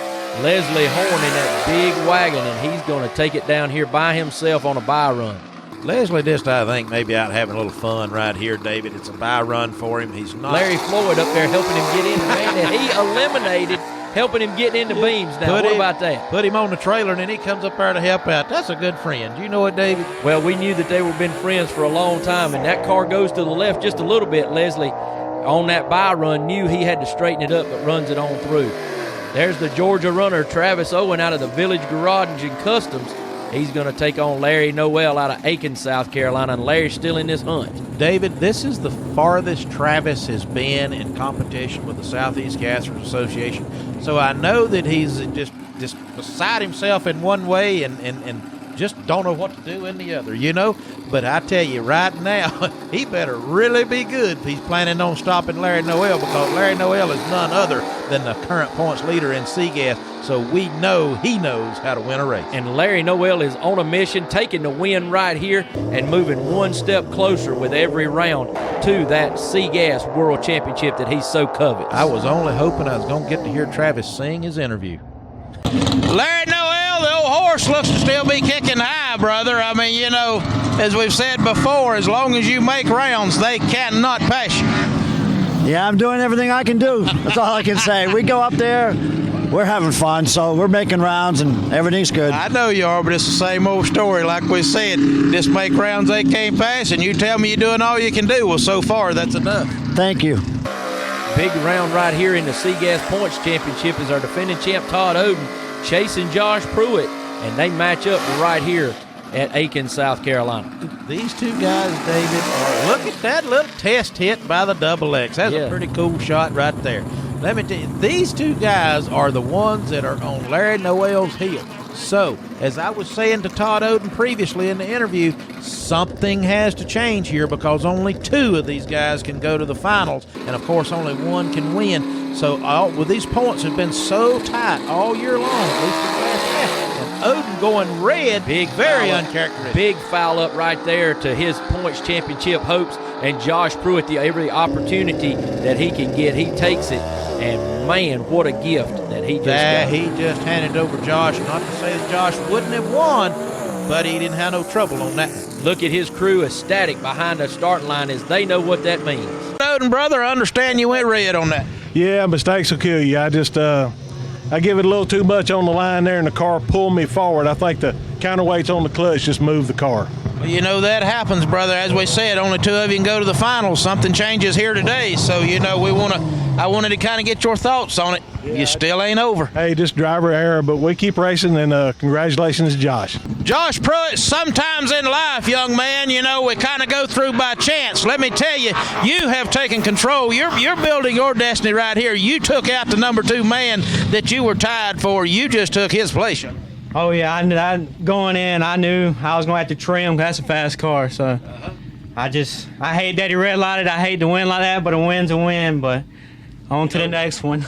Leslie Horn in that big wagon, and he's going to take it down here by himself on a bye run. Leslie just, I think, maybe out having a little fun right here, David. It's a bye run for him. He's not. Larry Floyd up there helping him get in. Man, that he eliminated, helping him get into beams now. What about that? Put him on the trailer, and then he comes up there to help out. That's a good friend. You know it, David? Well, we knew that they were been friends for a long time, and that car goes to the left just a little bit. Leslie, on that bye run, knew he had to straighten it up, but runs it on through. There's the Georgia runner, Travis Owen, out of the Village Garage and Customs. He's going to take on Larry Noel out of Aiken, South Carolina, and Larry's still in this hunt. David, this is the farthest Travis has been in competition with the Southeast Gassers Association. So I know that he's just beside himself in one way and just don't know what to do in the other, you know? But I tell you right now, he better really be good if he's planning on stopping Larry Noel, because Larry Noel is none other than the current points leader in C-Gas. So we know he knows how to win a race. And Larry Noel is on a mission, taking the win right here and moving one step closer with every round to that C-Gas World Championship that he's so covets. I was only hoping I was going to get to hear Travis sing his interview. Larry Noel, the old horse looks to still be kicking high, brother. I mean, you know, as we've said before, as long as you make rounds, they cannot pass you. Yeah, I'm doing everything I can do. That's all I can say. We go up there, we're having fun, so we're making rounds and everything's good. I know you are, but it's the same old story. Like we said, just make rounds they can't pass, and you tell me you're doing all you can do. Well, so far, that's enough. Thank you. Big round right here in the C-Gas Points Championship is our defending champ Todd Oden chasing Josh Pruitt, and they match up right here at Aiken, South Carolina. These two guys, David, look at that little test hit by the Double X. That's a pretty cool shot right there. Let me tell you, these two guys are the ones that are on Larry Noel's heel. So, as I was saying to Todd Oden previously in the interview, something has to change here, because only 2 of these guys can go to the finals, and of course only 1 can win. So with these points have been so tight all year long, at least for the last half, and Oden going red, very uncharacteristic. Big foul up right there to his points championship hopes, and Josh Pruitt, every opportunity that he can get, he takes it. And man, what a gift that he just got. He just handed over Josh. Not to say that Josh wouldn't have won, but he didn't have no trouble on that. Look at his crew ecstatic behind the starting line as they know what that means. Oden, brother, I understand you went red on that. Yeah, mistakes will kill you. I just I give it a little too much on the line there, and the car pulled me forward. I think the counterweights on the clutch just moved the car. Well, you know, that happens, brother. As we said, only 2 of you can go to the finals. Something changes here today, so, you know, I wanted to kind of get your thoughts on it. Yeah, you still ain't over. Hey, just driver error, but we keep racing, and congratulations to Josh. Josh Pruitt, sometimes in life, young man, you know, we kind of go through by chance. Let me tell you, you have taken control. You're building your destiny right here. You took out the number 2 man that you were tied for. You just took his place. Oh, yeah, I going in, I knew I was going to have to trim. That's a fast car, so I hate that he red lighted. I hate to win like that, but a win's a win, but on to the next one.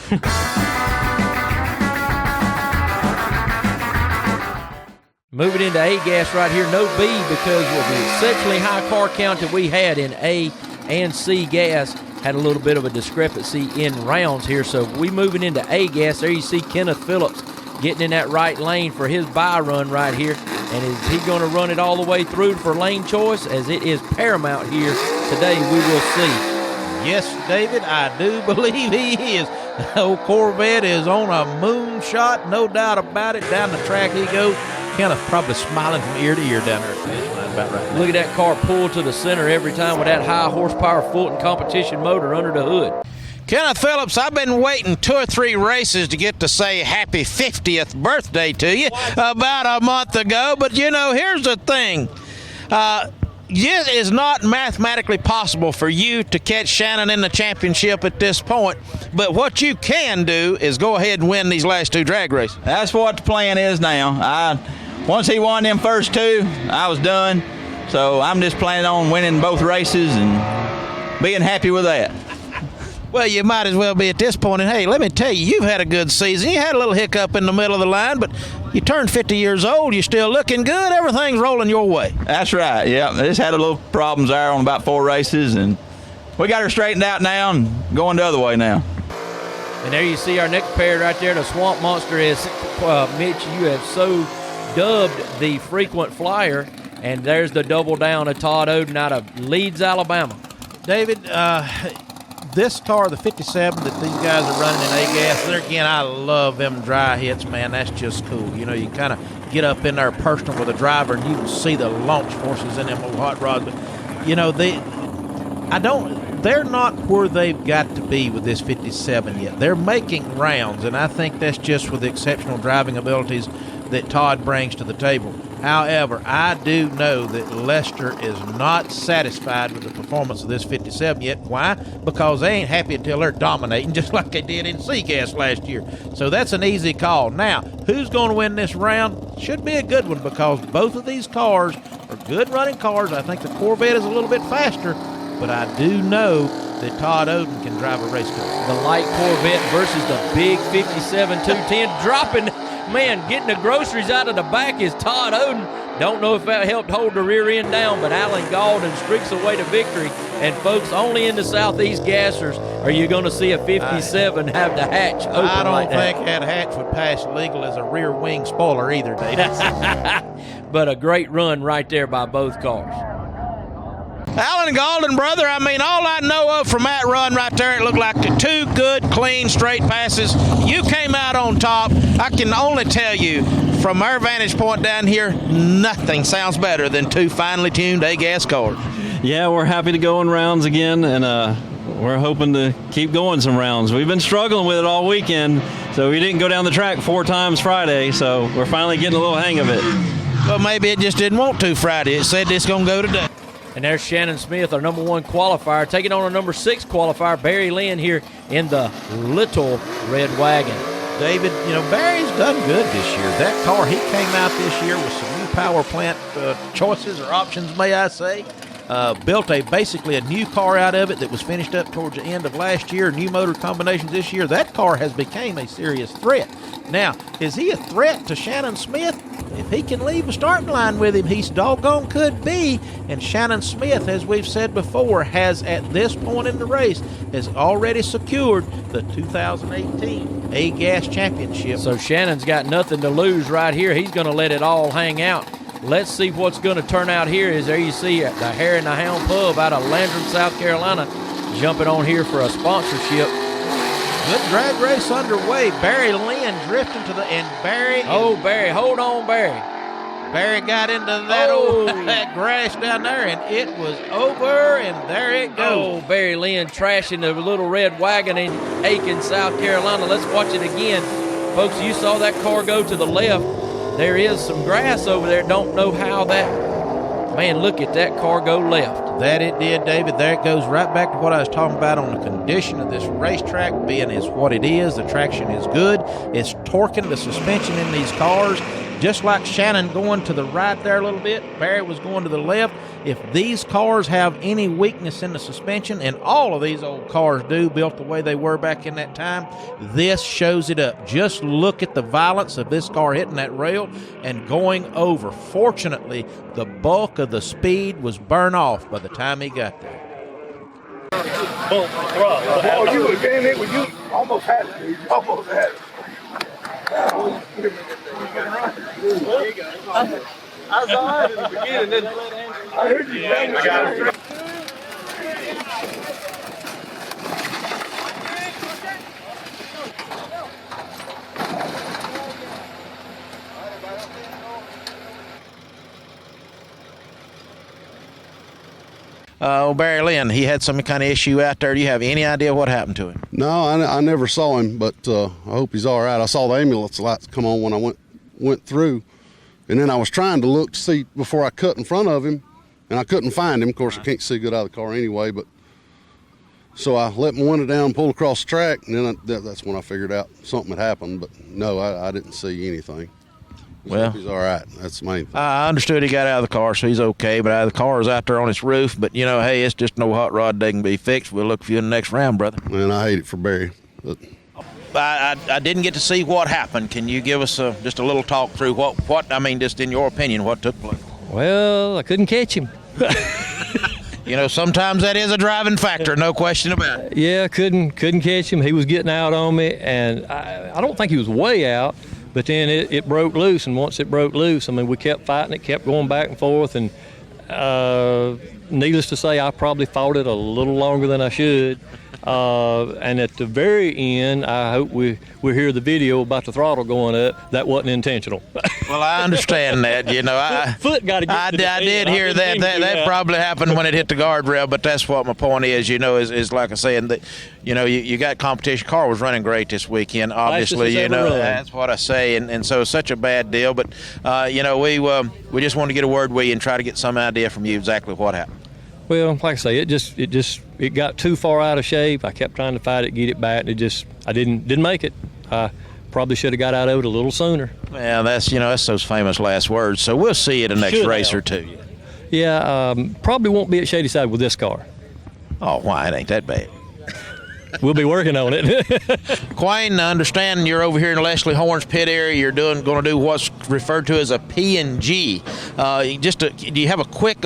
Moving into A-Gas right here, no B, because of the exceptionally high car count that we had in A and C gas. Had a little bit of a discrepancy in rounds here, so we moving into A-Gas. There you see Kenneth Phillips getting in that right lane for his bye run right here. And is he going to run it all the way through for lane choice? As it is paramount here today, we will see. Yes, David, I do believe he is. The old Corvette is on a moonshot, no doubt about it. Down the track he goes. Kenneth probably smiling from ear to ear down there at the finish line about right now. Look at that car pull to the center every time with that high horsepower Fulton competition motor under the hood. Kenneth Phillips, I've been waiting 2 or 3 races to get to say happy 50th birthday to you about a month ago. But, you know, here's the thing. It is not mathematically possible for you to catch Shannon in the championship at this point. But what you can do is go ahead and win these last 2 drag races. That's what the plan is now. Once he won them first 2, I was done. So I'm just planning on winning both races and being happy with that. Well, you might as well be at this point. And, hey, let me tell you, you've had a good season. You had a little hiccup in the middle of the line, but you turned 50 years old. You're still looking good. Everything's rolling your way. That's right, yeah. Just had a little problems there on about 4 races, and we got her straightened out now and going the other way now. And there you see our next pair right there. The Swamp Monster is, Mitch, you have so dubbed the frequent flyer. And there's the double down of Todd Oden out of Leeds, Alabama. David, this car, the 57 that these guys are running in A-gas, there again, I love them dry hits, man. That's just cool. You know, you kind of get up in there personal with the driver, and you can see the launch forces in them old hot rods. But, you know, they're not where they've got to be with this 57 yet. They're making rounds, and I think that's just with the exceptional driving abilities that Todd brings to the table. However, I do know that Lester is not satisfied with the performance of this 57 yet. Why? Because they ain't happy until they're dominating, just like they did in C-Gas last year. So that's an easy call. Now, who's going to win this round? Should be a good one, because both of these cars are good running cars. I think the Corvette is a little bit faster, but I do know that Todd Oden can drive a race car. The light Corvette versus the big 57 210, dropping. Man, getting the groceries out of the back is Todd Oden. Don't know if that helped hold the rear end down, but Alan Gaulden streaks away to victory. And, folks, only in the Southeast Gassers are you going to see a 57 have the hatch open I don't like that. think that hatch would pass legal as a rear wing spoiler either, David. But a great run right there by both cars. Alan Gaulden, brother, I mean, all I know of from that run right there, it looked like the 2 good, clean, straight passes. You came out on top. I can only tell you, from our vantage point down here, nothing sounds better than 2 finely tuned A-gas cars. Yeah, we're happy to go in rounds again, and we're hoping to keep going some rounds. We've been struggling with it all weekend, so we didn't go down the track 4 times Friday, so we're finally getting a little hang of it. Well, maybe it just didn't want to Friday. It said it's going to go today. And there's Shannon Smith, our number 1 qualifier, taking on our number 6 qualifier, Barry Lynn, here in the little red wagon. David, you know, Barry's done good this year. That car, he came out this year with some new power plant choices or options, may I say. Built basically a new car out of it that was finished up towards the end of last year. New motor combinations this year. That car has become a serious threat. Now, is he a threat to Shannon Smith? If he can leave a starting line with him, he's doggone could be. And Shannon Smith, as we've said before, has at this point in the race has already secured the 2018 A-Gas Championship. So Shannon's got nothing to lose right here. He's going to let it all hang out. Let's see what's going to turn out here. Is there you see the Hare and the Hound Pub out of Landrum, South Carolina, jumping on here for a sponsorship. Good drag race underway. Barry Lynn drifting to the end. Barry. Oh, Barry. Hold on, Barry. Barry got into that that grass down there, and it was over, and there it goes. Oh, Barry Lynn trashing the little red wagon in Aiken, South Carolina. Let's watch it again. Folks, you saw that car go to the left. There is some grass over there. Don't know how that... Man, look at that car go left. That it did, David. There it goes right back to what I was talking about on the condition of this racetrack being is what it is. The traction is good. It's torquing the suspension in these cars. Just like Shannon going to the right there a little bit, Barry was going to the left. If these cars have any weakness in the suspension, and all of these old cars do, built the way they were back in that time, this shows it up. Just look at the violence of this car hitting that rail and going over. Fortunately, the bulk of the speed was burned off by the time he got there. Oh, you were getting it when you almost had it. You almost had it. I saw it in the beginning. Then I heard you bang. I got it. Barry Lynn, he had some kind of issue out there. Do you have any idea what happened to him? No, I never saw him, but I hope he's all right. I saw the ambulance lights come on when I went through, and then I was trying to look to see before I cut in front of him, and I couldn't find him. Of course, I can't see good out of the car anyway, but so I let my window down, pulled across the track, and then that's when I figured out something had happened. But no, I didn't see anything. Well, he's all right. That's the main thing. I understood he got out of the car, so he's okay. But the car is out there on its roof. But, hey, it's just no hot rod that can be fixed. We'll look for you in the next round, brother. Man, I hate it for Barry. But I didn't get to see what happened. Can you give us just a little talk through just in your opinion, what took place? Well, I couldn't catch him. Sometimes that is a driving factor, no question about it. Yeah, couldn't catch him. He was getting out on me, and I don't think he was way out, but then it broke loose, and once it broke loose, we kept fighting it, kept going back and forth, and needless to say, I probably fought it a little longer than I should. And at the very end, I hope we hear the video about the throttle going up. That wasn't intentional. Well, I understand that. Foot got to get I did hear that. That probably happened when it hit the guardrail, but that's what my point is. Is like I said, that you got competition. Car was running great this weekend. Obviously, that's what I say, and so it's such a bad deal. But we just want to get a word with you and try to get some idea from you exactly what happened. Well, like I say, it got too far out of shape. I kept trying to fight it, get it back, and I didn't make it. I probably should have got out of it a little sooner. Well, that's those famous last words. So we'll see you the next race or two. Yeah, probably won't be at Shadyside with this car. Oh, why? It ain't that bad. We'll be working on it. Quayne, I understand you're over here in Leslie Horn's pit area. You're going to do what's referred to as a P&G. Do you have a quick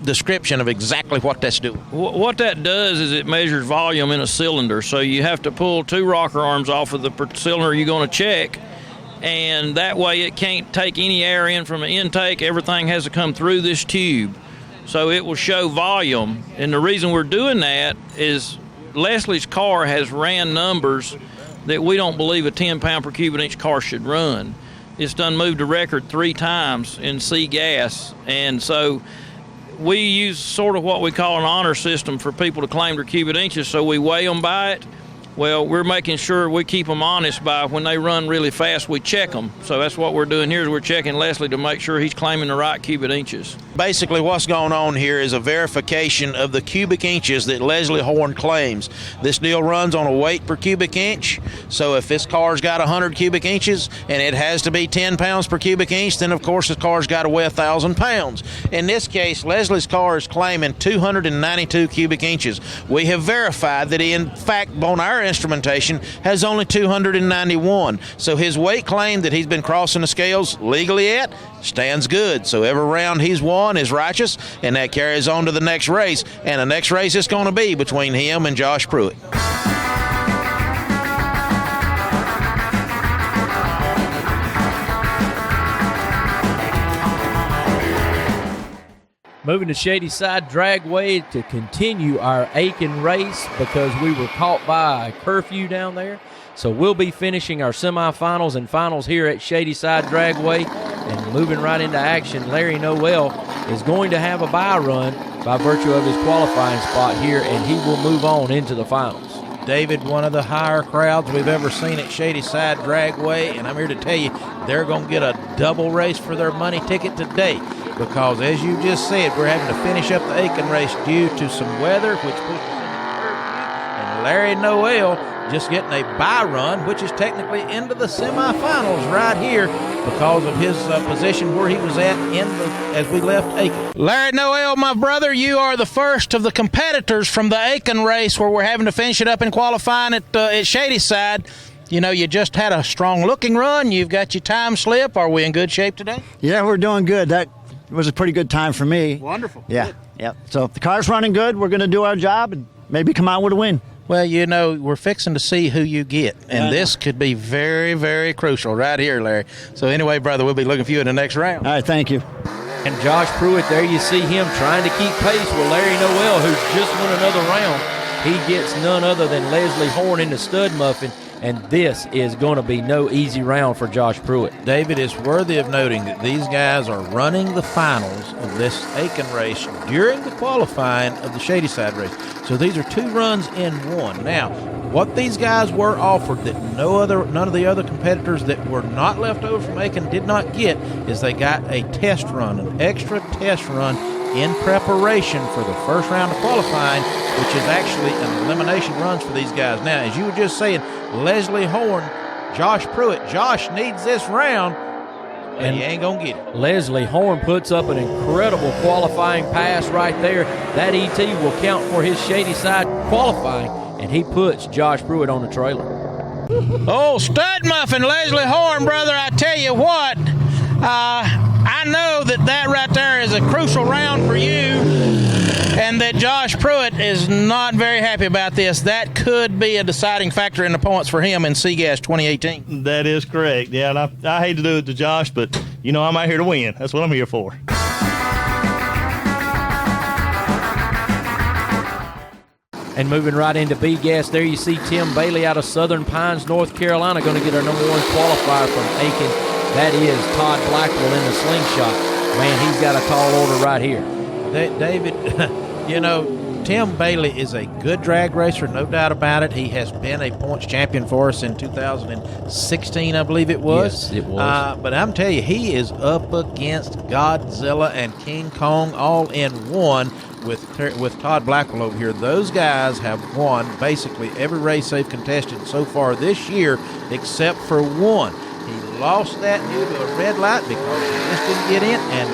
description of exactly what that's doing? What that does is it measures volume in a cylinder. So you have to pull two rocker arms off of the cylinder you're going to check, and that way it can't take any air in from the intake. Everything has to come through this tube. So it will show volume. And the reason we're doing that is Leslie's car has ran numbers that we don't believe a 10-pound per cubic inch car should run. It's done moved a record 3 times in C gas, and so we use sort of what we call an honor system for people to claim their cubic inches, so we weigh them by it. Well, we're making sure we keep them honest by when they run really fast, we check them. So that's what we're doing here is we're checking Leslie to make sure he's claiming the right cubic inches. Basically, what's going on here is a verification of the cubic inches that Leslie Horn claims. This deal runs on a weight per cubic inch. So if this car's got 100 cubic inches and it has to be 10 pounds per cubic inch, then of course the car's got to weigh 1,000 pounds. In this case, Leslie's car is claiming 292 cubic inches. We have verified that he, in fact, on our instrumentation, has only 291. So his weight claim that he's been crossing the scales legally at stands good. So every round he's won is righteous, and that carries on to the next race. And the next race is going to be between him and Josh Pruitt. Moving to Shadyside Dragway to continue our Aiken race because we were caught by a curfew down there. So we'll be finishing our semifinals and finals here at Shadyside Dragway and moving right into action. Larry Noel is going to have a bye run by virtue of his qualifying spot here, and he will move on into the finals. David, one of the higher crowds we've ever seen at Shadyside Dragway, and I'm here to tell you they're going to get a double race for their money ticket today because, as you just said, we're having to finish up the Aiken race due to some weather, which pushes into curfew, and Larry Noel just getting a bye run, which is technically into the semifinals right here because of his position where he was at as we left Aiken. Larry Noel, my brother, you are the first of the competitors from the Aiken race where we're having to finish it up in qualifying at Shadyside. You just had a strong-looking run. You've got your time slip. Are we in good shape today? Yeah, we're doing good. That was a pretty good time for me. Wonderful. Yeah, Good. yeah. So if the car's running good, we're going to do our job and maybe come out with a win. Well, we're fixing to see who you get, and this could be very, very crucial right here, Larry. So anyway, brother, we'll be looking for you in the next round. All right, thank you. And Josh Pruitt, there you see him trying to keep pace with Larry Noel, who's just won another round. He gets none other than Leslie Horn in the stud muffin, and this is going to be no easy round for Josh Pruitt. David, it's worthy of noting that these guys are running the finals of this Aiken race during the qualifying of the Shadyside race. So these are 2 runs in one. Now, what these guys were offered that none of the other competitors that were not left over from Aiken did not get is they got a test run, an extra test run in preparation for the first round of qualifying, which is actually an elimination runs for these guys. Now, as you were just saying, Leslie Horn, Josh Pruitt. Josh needs this round and he ain't going to get it. Leslie Horn puts up an incredible qualifying pass right there. That ET will count for his Shadyside qualifying, and he puts Josh Pruitt on the trailer. Oh, stud muffin, Leslie Horn, brother, I tell you what, I know that right there is a crucial round for you, and that Josh Pruitt is not very happy about this. That could be a deciding factor in the points for him in CGAS 2018. That is correct. Yeah, and I hate to do it to Josh, but, I'm out here to win. That's what I'm here for. And moving right into B-Gas, there you see Tim Bailey out of Southern Pines, North Carolina, going to get our number 1 qualifier from Aiken. That is Todd Blackwell in the slingshot. Man, he's got a tall order right here. David, Tim Bailey is a good drag racer, no doubt about it. He has been a points champion for us in 2016, I believe it was. Yes, it was. But I'm telling you, he is up against Godzilla and King Kong all in one with Todd Blackwell over here. Those guys have won basically every race they've contested so far this year except for one. He lost that due to a red light because he just didn't get in, and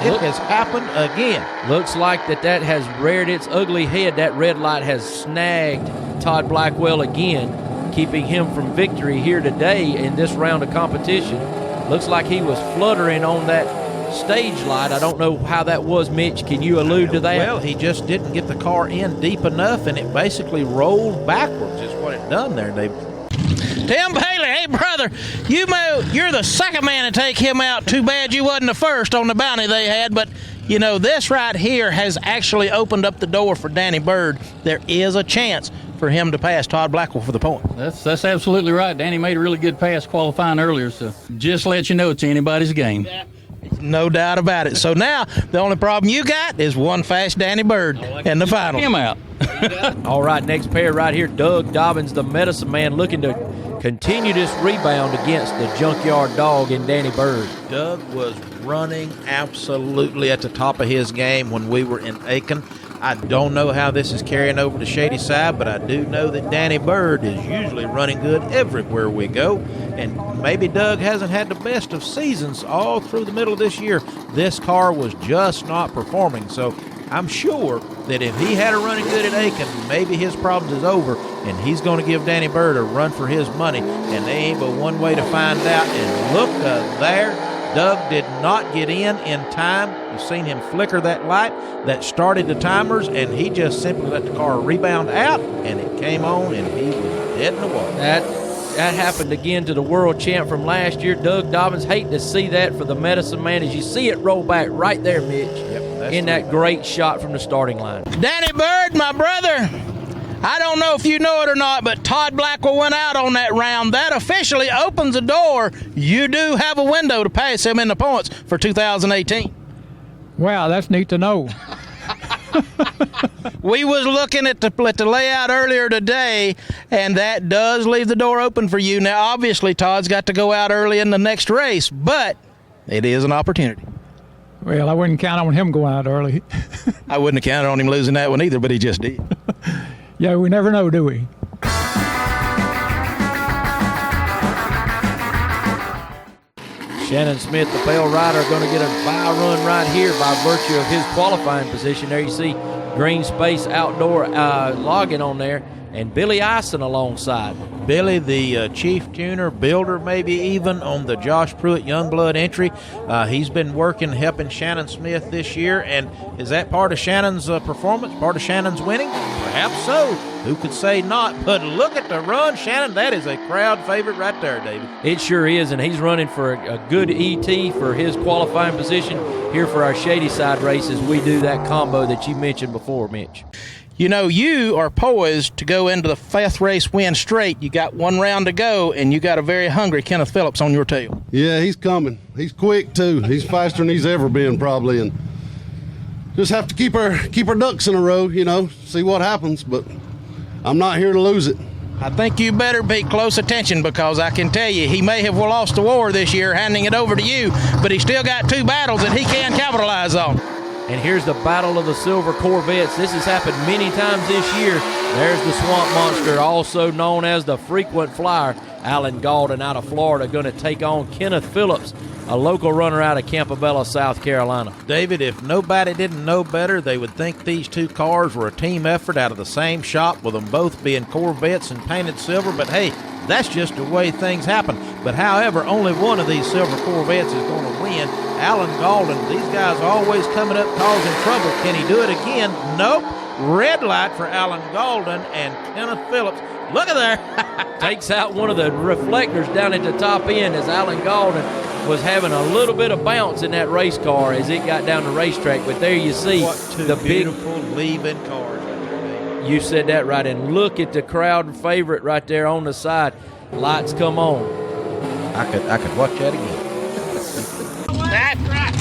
it has happened again. Looks like that has reared its ugly head. That red light has snagged Todd Blackwell again, keeping him from victory here today in this round of competition. Looks like he was fluttering on that stage light. I don't know how that was, Mitch. Can you allude to that? Well, he just didn't get the car in deep enough, and it basically rolled backwards is what it done there, David. Tim Bailey, hey, brother, you're the second man to take him out. Too bad you wasn't the first on the bounty they had, but, this right here has actually opened up the door for Danny Bird. There is a chance for him to pass Todd Blackwell for the point. That's absolutely right. Danny made a really good pass qualifying earlier, so just let you know it's anybody's game. Yeah. No doubt about it. So now the only problem you got is one fast Danny Bird in the final. Him out. All right, next pair right here. Doug Dobbins, the medicine man, looking to continue this rebound against the junkyard dog in Danny Bird. Doug was running absolutely at the top of his game when we were in Aiken. I don't know how this is carrying over to Shadyside, but I do know that Danny Bird is usually running good everywhere we go. And maybe Doug hasn't had the best of seasons all through the middle of this year. This car was just not performing. So I'm sure that if he had a running good at Aiken, maybe his problems is over, and he's going to give Danny Bird a run for his money. And they ain't but one way to find out. And look there. Doug did not get in time. You've seen him flicker that light that started the timers, and he just simply let the car rebound out, and it came on, and he was dead in the water. That happened again to the world champ from last year. Doug Dobbins, hate to see that for the medicine man as you see it roll back right there, Mitch, in that great shot from the starting line. Danny Bird, my brother, I don't know if you know it or not, but Todd Blackwell went out on that round. That officially opens the door. You do have a window to pass him in the points for 2018. Wow, that's neat to know. We was looking at the layout earlier today, and that does leave the door open for you. Now, obviously, Todd's got to go out early in the next race, but it is an opportunity. Well, I wouldn't count on him going out early. I wouldn't have counted on him losing that one either, but he just did. Yeah, we never know, do we? Shannon Smith, the Bell Rider, going to get a bye run right here by virtue of his qualifying position. There you see Green Space Outdoor logging on there, and Billy Ison alongside. Billy, the chief tuner, builder maybe even, on the Josh Pruitt Youngblood entry. He's been working, helping Shannon Smith this year, and is that part of Shannon's performance, part of Shannon's winning? Perhaps so. Who could say not? But look at the run, Shannon. That is a crowd favorite right there, David. It sure is, and he's running for a good ET for his qualifying position here for our Shadyside races. We do that combo that you mentioned before, Mitch. You know, you are poised to go into the fifth race win straight. You got one round to go, and you got a very hungry Kenneth Phillips on your tail. Yeah, he's coming. He's quick, too. He's faster than he's ever been, probably. And just have to keep our ducks in a row, see what happens. But I'm not here to lose it. I think you better pay close attention, because I can tell you he may have lost the war this year handing it over to you, but he's still got two battles that he can capitalize on. And here's the Battle of the Silver Corvettes. This has happened many times this year. There's the Swamp Monster, also known as the Frequent Flyer. Alan Gaulden out of Florida going to take on Kenneth Phillips a local runner out of Campobello, South Carolina. David, if nobody didn't know better, they would think these two cars were a team effort out of the same shop, with them both being Corvettes and painted silver. But hey, that's just the way things happen. But however, only one of these silver Corvettes is going to win. Alan Galden, these guys are always coming up causing trouble. Can he do it again? Nope. Red light for Alan Galden and Kenneth Phillips. Look at there. Takes out one of the reflectors down at the top end as Alan Galden was having a little bit of bounce in that race car as it got down the racetrack. But there you see the beautiful leaving cars. You said that right. And look at the crowd favorite right there on the side. Lights come on. I could watch that again. That's right.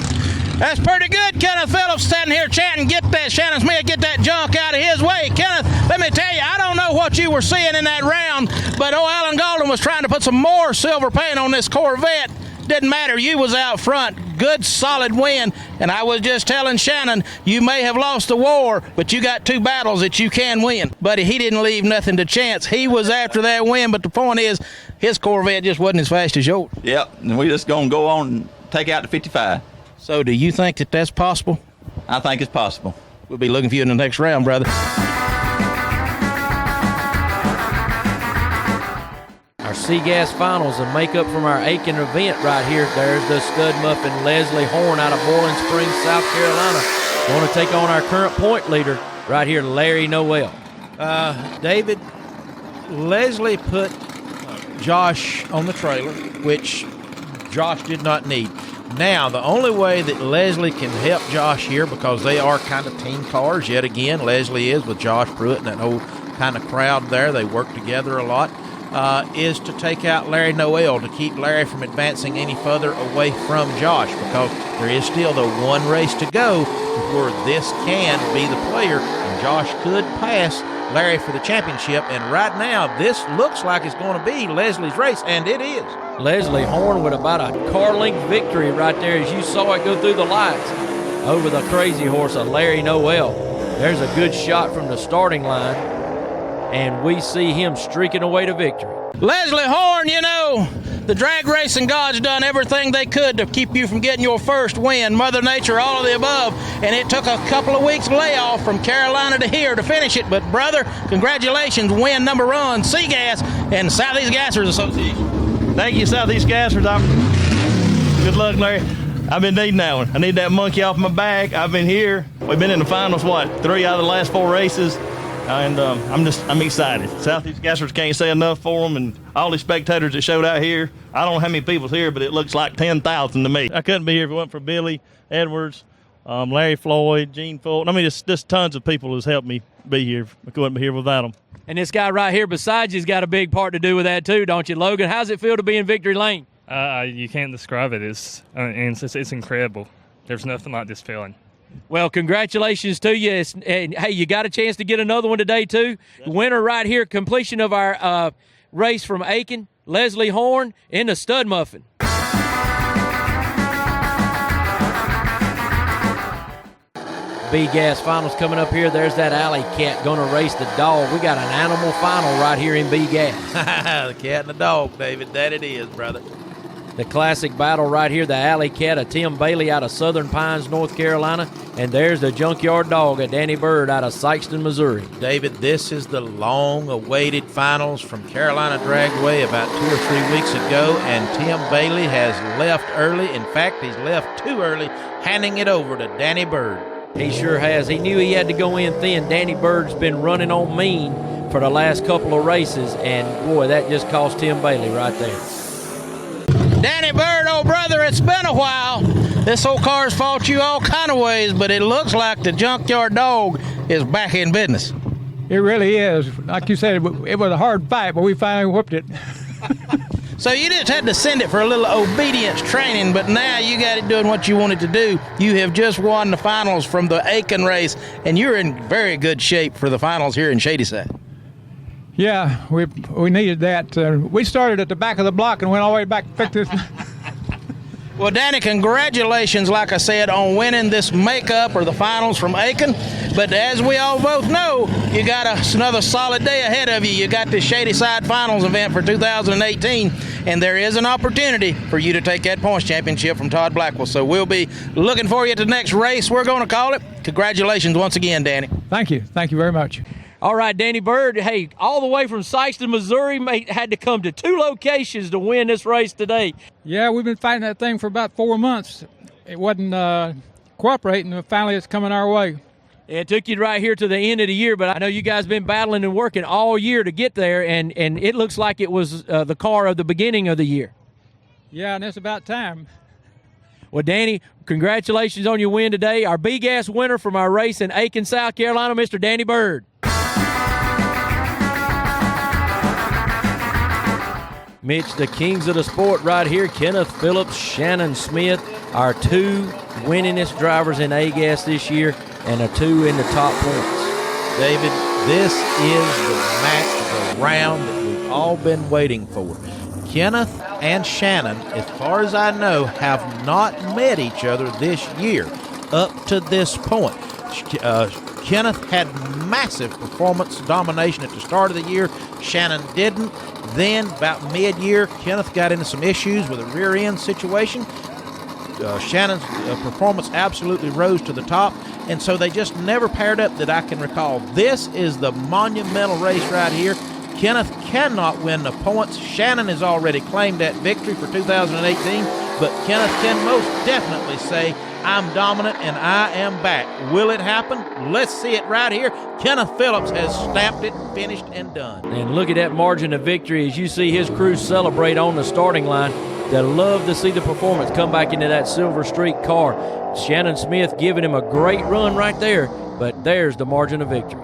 That's pretty good. Kenneth Phillips standing here chanting, get that Shannon Smith, get that junk out of his way. Kenneth, let me tell you, I don't know what you were seeing in that round, but Alan Galden was trying to put some more silver paint on this Corvette. Didn't matter. You was out front. Good, solid win. And I was just telling Shannon, you may have lost the war, but you got 2 battles that you can win. But he didn't leave nothing to chance. He was after that win, but the point is, his Corvette just wasn't as fast as yours. Yep, and we just going to go on and take out the 55. So do you think that that's possible? I think it's possible. We'll be looking for you in the next round, brother. Our C-Gas Finals and makeup from our Aiken event right here. There's the stud muffin Leslie Horn out of Boiling Springs, South Carolina. Going to take on our current point leader right here, Larry Noel. David, Leslie put Josh on the trailer, which Josh did not need. Now, the only way that Leslie can help Josh here, because they are kind of team cars yet again, Leslie is with Josh Pruitt and that whole kind of crowd there. They work together a lot. Is to take out Larry Noel, to keep Larry from advancing any further away from Josh, because there is still the one race to go before this can be the player, and Josh could pass Larry for the championship. And right now, this looks like it's going to be Leslie's race, and it is. Leslie Horn with about a car length victory right there as you saw it go through the lights over the crazy horse of Larry Noel. There's a good shot from the starting line, and we see him streaking away to victory. Leslie Horn, you know, the drag racing gods done everything they could to keep you from getting your first win. Mother Nature, all of the above. And it took a couple of weeks layoff from Carolina to here to finish it. But, brother, congratulations, win number 1, C-Gas and Southeast Gassers Association. Thank you, Southeast Gassers. Good luck, Larry. I've been needing that one. I need that monkey off my back. I've been here. We've been in the finals, 3 out of the last 4 races. And I'm excited. Southeast Gassers can't say enough for them, and all the spectators that showed out here. I don't know how many people's here, but it looks like 10,000 to me. I couldn't be here if it wasn't for Billy Edwards, Larry Floyd, Gene Fulton. I mean, just tons of people who's helped me be here. I couldn't be here without them. And this guy right here beside you's got a big part to do with that too, don't you, Logan? How's it feel to be in victory lane? You can't describe it. It's incredible. There's nothing like this feeling. Well, congratulations to you. And, hey, you got a chance to get another one today, too. Winner right here, completion of our race from Aiken, Leslie Horn in the stud muffin. B-Gas Finals coming up here. There's that alley cat going to race the dog. We got an animal final right here in B-Gas. The cat and the dog, David. That it is, brother. The classic battle right here, the alley cat of Tim Bailey out of Southern Pines, North Carolina. And there's the junkyard dog of Danny Bird out of Sykeston, Missouri. David, this is the long-awaited finals from Carolina Dragway about 2 or 3 weeks ago, and Tim Bailey has left early. In fact, he's left too early, handing it over to Danny Bird. He sure has. He knew he had to go in thin. Danny Bird's been running on mean for the last couple of races, and, boy, that just cost Tim Bailey right there. Danny Bird, old brother, it's been a while. This old car's fought you all kind of ways, but it looks like the junkyard dog is back in business. It really is. Like you said, it was a hard fight, but we finally whooped it. So you just had to send it for a little obedience training, but now you got it doing what you wanted to do. You have just won the finals from the Aiken race, and you're in very good shape for the finals here in Shadyside. Yeah, we needed that. We started at the back of the block and went all the way back to fix this. Well, Danny, congratulations, like I said, on winning this makeup or the finals from Aiken. But as we all both know, you got another solid day ahead of you. You got the Shadyside Finals event for 2018, and there is an opportunity for you to take that points championship from Todd Blackwell. So we'll be looking for you at the next race, we're going to call it. Congratulations once again, Danny. Thank you. Thank you very much. All right, Danny Bird, hey, all the way from Sykeston, Missouri, had to come to 2 locations to win this race today. Yeah, we've been fighting that thing for about 4 months. It wasn't cooperating, and finally it's coming our way. It took you right here to the end of the year, but I know you guys been battling and working all year to get there, and it looks like it was the car of the beginning of the year. Yeah, and it's about time. Well, Danny, congratulations on your win today. Our B-Gas winner from our race in Aiken, South Carolina, Mr. Danny Bird. Mitch, the kings of the sport right here, Kenneth Phillips, Shannon Smith, our 2 winningest drivers in A-Gas this year, and 2 in the top points. David, this is the match, the round that we've all been waiting for. Kenneth and Shannon, as far as I know, have not met each other this year up to this point. Kenneth had massive performance domination at the start of the year. Shannon didn't. Then, about mid-year, Kenneth got into some issues with a rear-end situation. Shannon's performance absolutely rose to the top, and so they just never paired up that I can recall. This is the monumental race right here. Kenneth cannot win the points. Shannon has already claimed that victory for 2018, but Kenneth can most definitely say, I'm dominant and I am back. Will it happen? Let's see it right here. Kenneth Phillips has stamped it, finished, and done. And look at that margin of victory as you see his crew celebrate on the starting line. They love to see the performance come back into that Silver Streak car. Shannon Smith giving him a great run right there, but there's the margin of victory.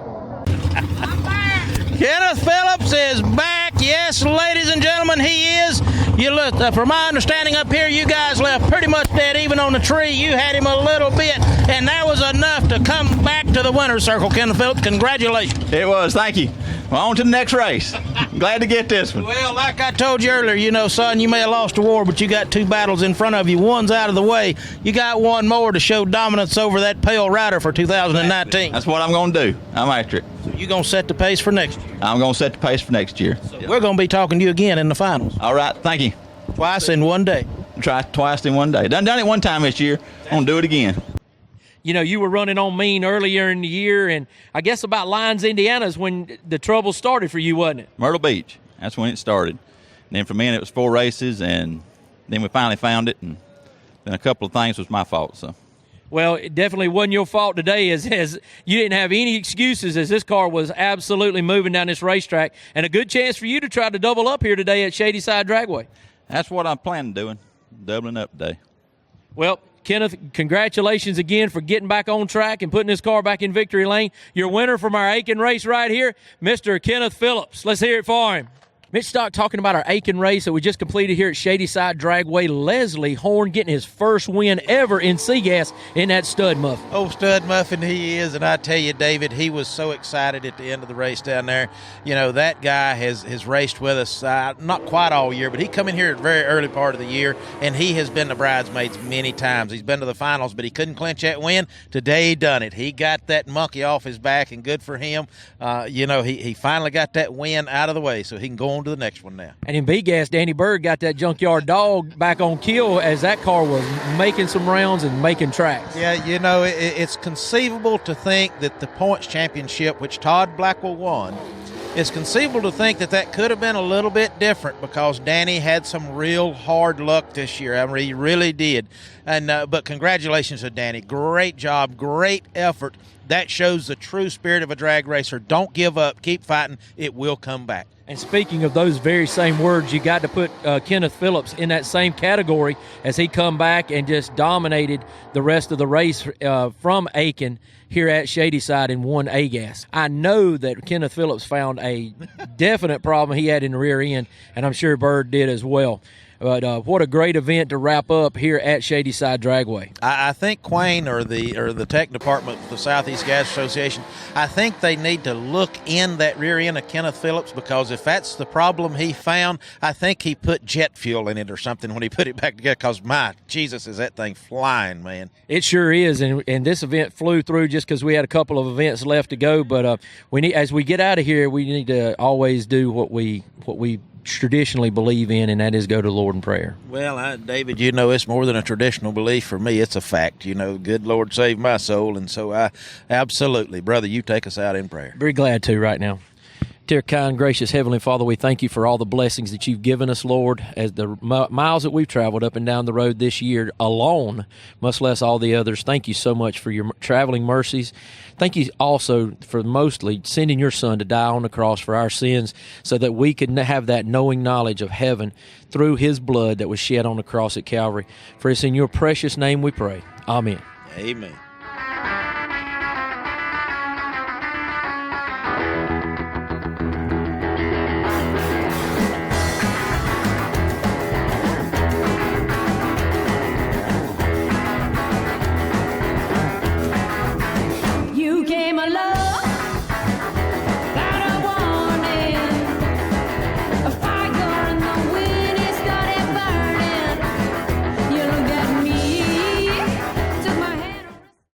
Kenneth Phillips is back. Yes, ladies and gentlemen, he is. You look, from my understanding up here, you guys left pretty much dead even on the tree. You had him a little bit, and that was enough to come back to the winner's circle. Kenneth Phillips, congratulations. It was. Thank you. Well, on to the next race. Glad to get this one. Well, like I told you earlier, you know, son, you may have lost a war, but you got 2 battles in front of you. One's out of the way. You got 1 more to show dominance over that pale rider for 2019. That's what I'm going to do. I'm after it. So you're going to set the pace for next year? I'm going to set the pace for next year. So we're going to be talking to you again in the finals. All right. Thank you. Twice in one day. Try twice in one day. Done it one time this year. I'm going to do it again. You know, you were running on mean earlier in the year, and I guess about Lyons, Indiana is when the trouble started for you, wasn't it? Myrtle Beach. That's when it started. And then from then it was 4 races, and then we finally found it, and then a couple of things was my fault. So. Well, it definitely wasn't your fault today, as you didn't have any excuses, as this car was absolutely moving down this racetrack, and a good chance for you to try to double up here today at Shadyside Dragway. That's what I'm planning on doing, doubling up today. Well, Kenneth, congratulations again for getting back on track and putting this car back in victory lane. Your winner from our Aiken race right here, Mr. Kenneth Phillips. Let's hear it for him. Mitch Stock talking about our Aiken race that we just completed here at Shadyside Dragway. Leslie Horn getting his first win ever in C-Gas in that stud muffin. Oh, stud muffin he is, and I tell you, David, he was so excited at the end of the race down there. You know, that guy has raced with us not quite all year, but he come in here at the very early part of the year, and he has been the bridesmaids many times. He's been to the finals, but he couldn't clinch that win. Today he done it. He got that monkey off his back, and good for him. You know, he finally got that win out of the way, so he can go on to the next one now. And in B-Gas, Danny Bird got that junkyard dog back on kill as that car was making some rounds and making tracks. Yeah, you know, it's conceivable to think that the points championship, which Todd Blackwell won, it's conceivable to think that could have been a little bit different because Danny had some real hard luck this year. I mean, he really did. And but congratulations to Danny. Great job, great effort. That shows the true spirit of a drag racer. Don't give up. Keep fighting. It will come back. And speaking of those very same words, you got to put Kenneth Phillips in that same category as he come back and just dominated the rest of the race from Aiken here at Shadyside and won A-Gas. I know that Kenneth Phillips found a definite problem he had in the rear end, and I'm sure Bird did as well. But what a great event to wrap up here at Shadyside Dragway. I think Quayne or the tech department of the Southeast Gas Association, I think they need to look in that rear end of Kenneth Phillips, because if that's the problem he found, I think he put jet fuel in it or something when he put it back together, because my Jesus, is that thing flying, man. It sure is, and this event flew through just because we had a couple of events left to go. But we need, as we get out of here, we need to always do what we traditionally believe in, and that is go to the Lord in prayer. Well, David, it's more than a traditional belief for me. It's a fact. Good Lord save my soul, and so absolutely, brother, you take us out in prayer. Very glad to right now. Dear kind, gracious Heavenly Father, we thank you for all the blessings that you've given us, Lord, as the miles that we've traveled up and down the road this year alone, much less all the others. Thank you so much for your traveling mercies. Thank you also for mostly sending your Son to die on the cross for our sins so that we could have that knowing knowledge of heaven through his blood that was shed on the cross at Calvary. For it's in your precious name we pray. Amen. Amen.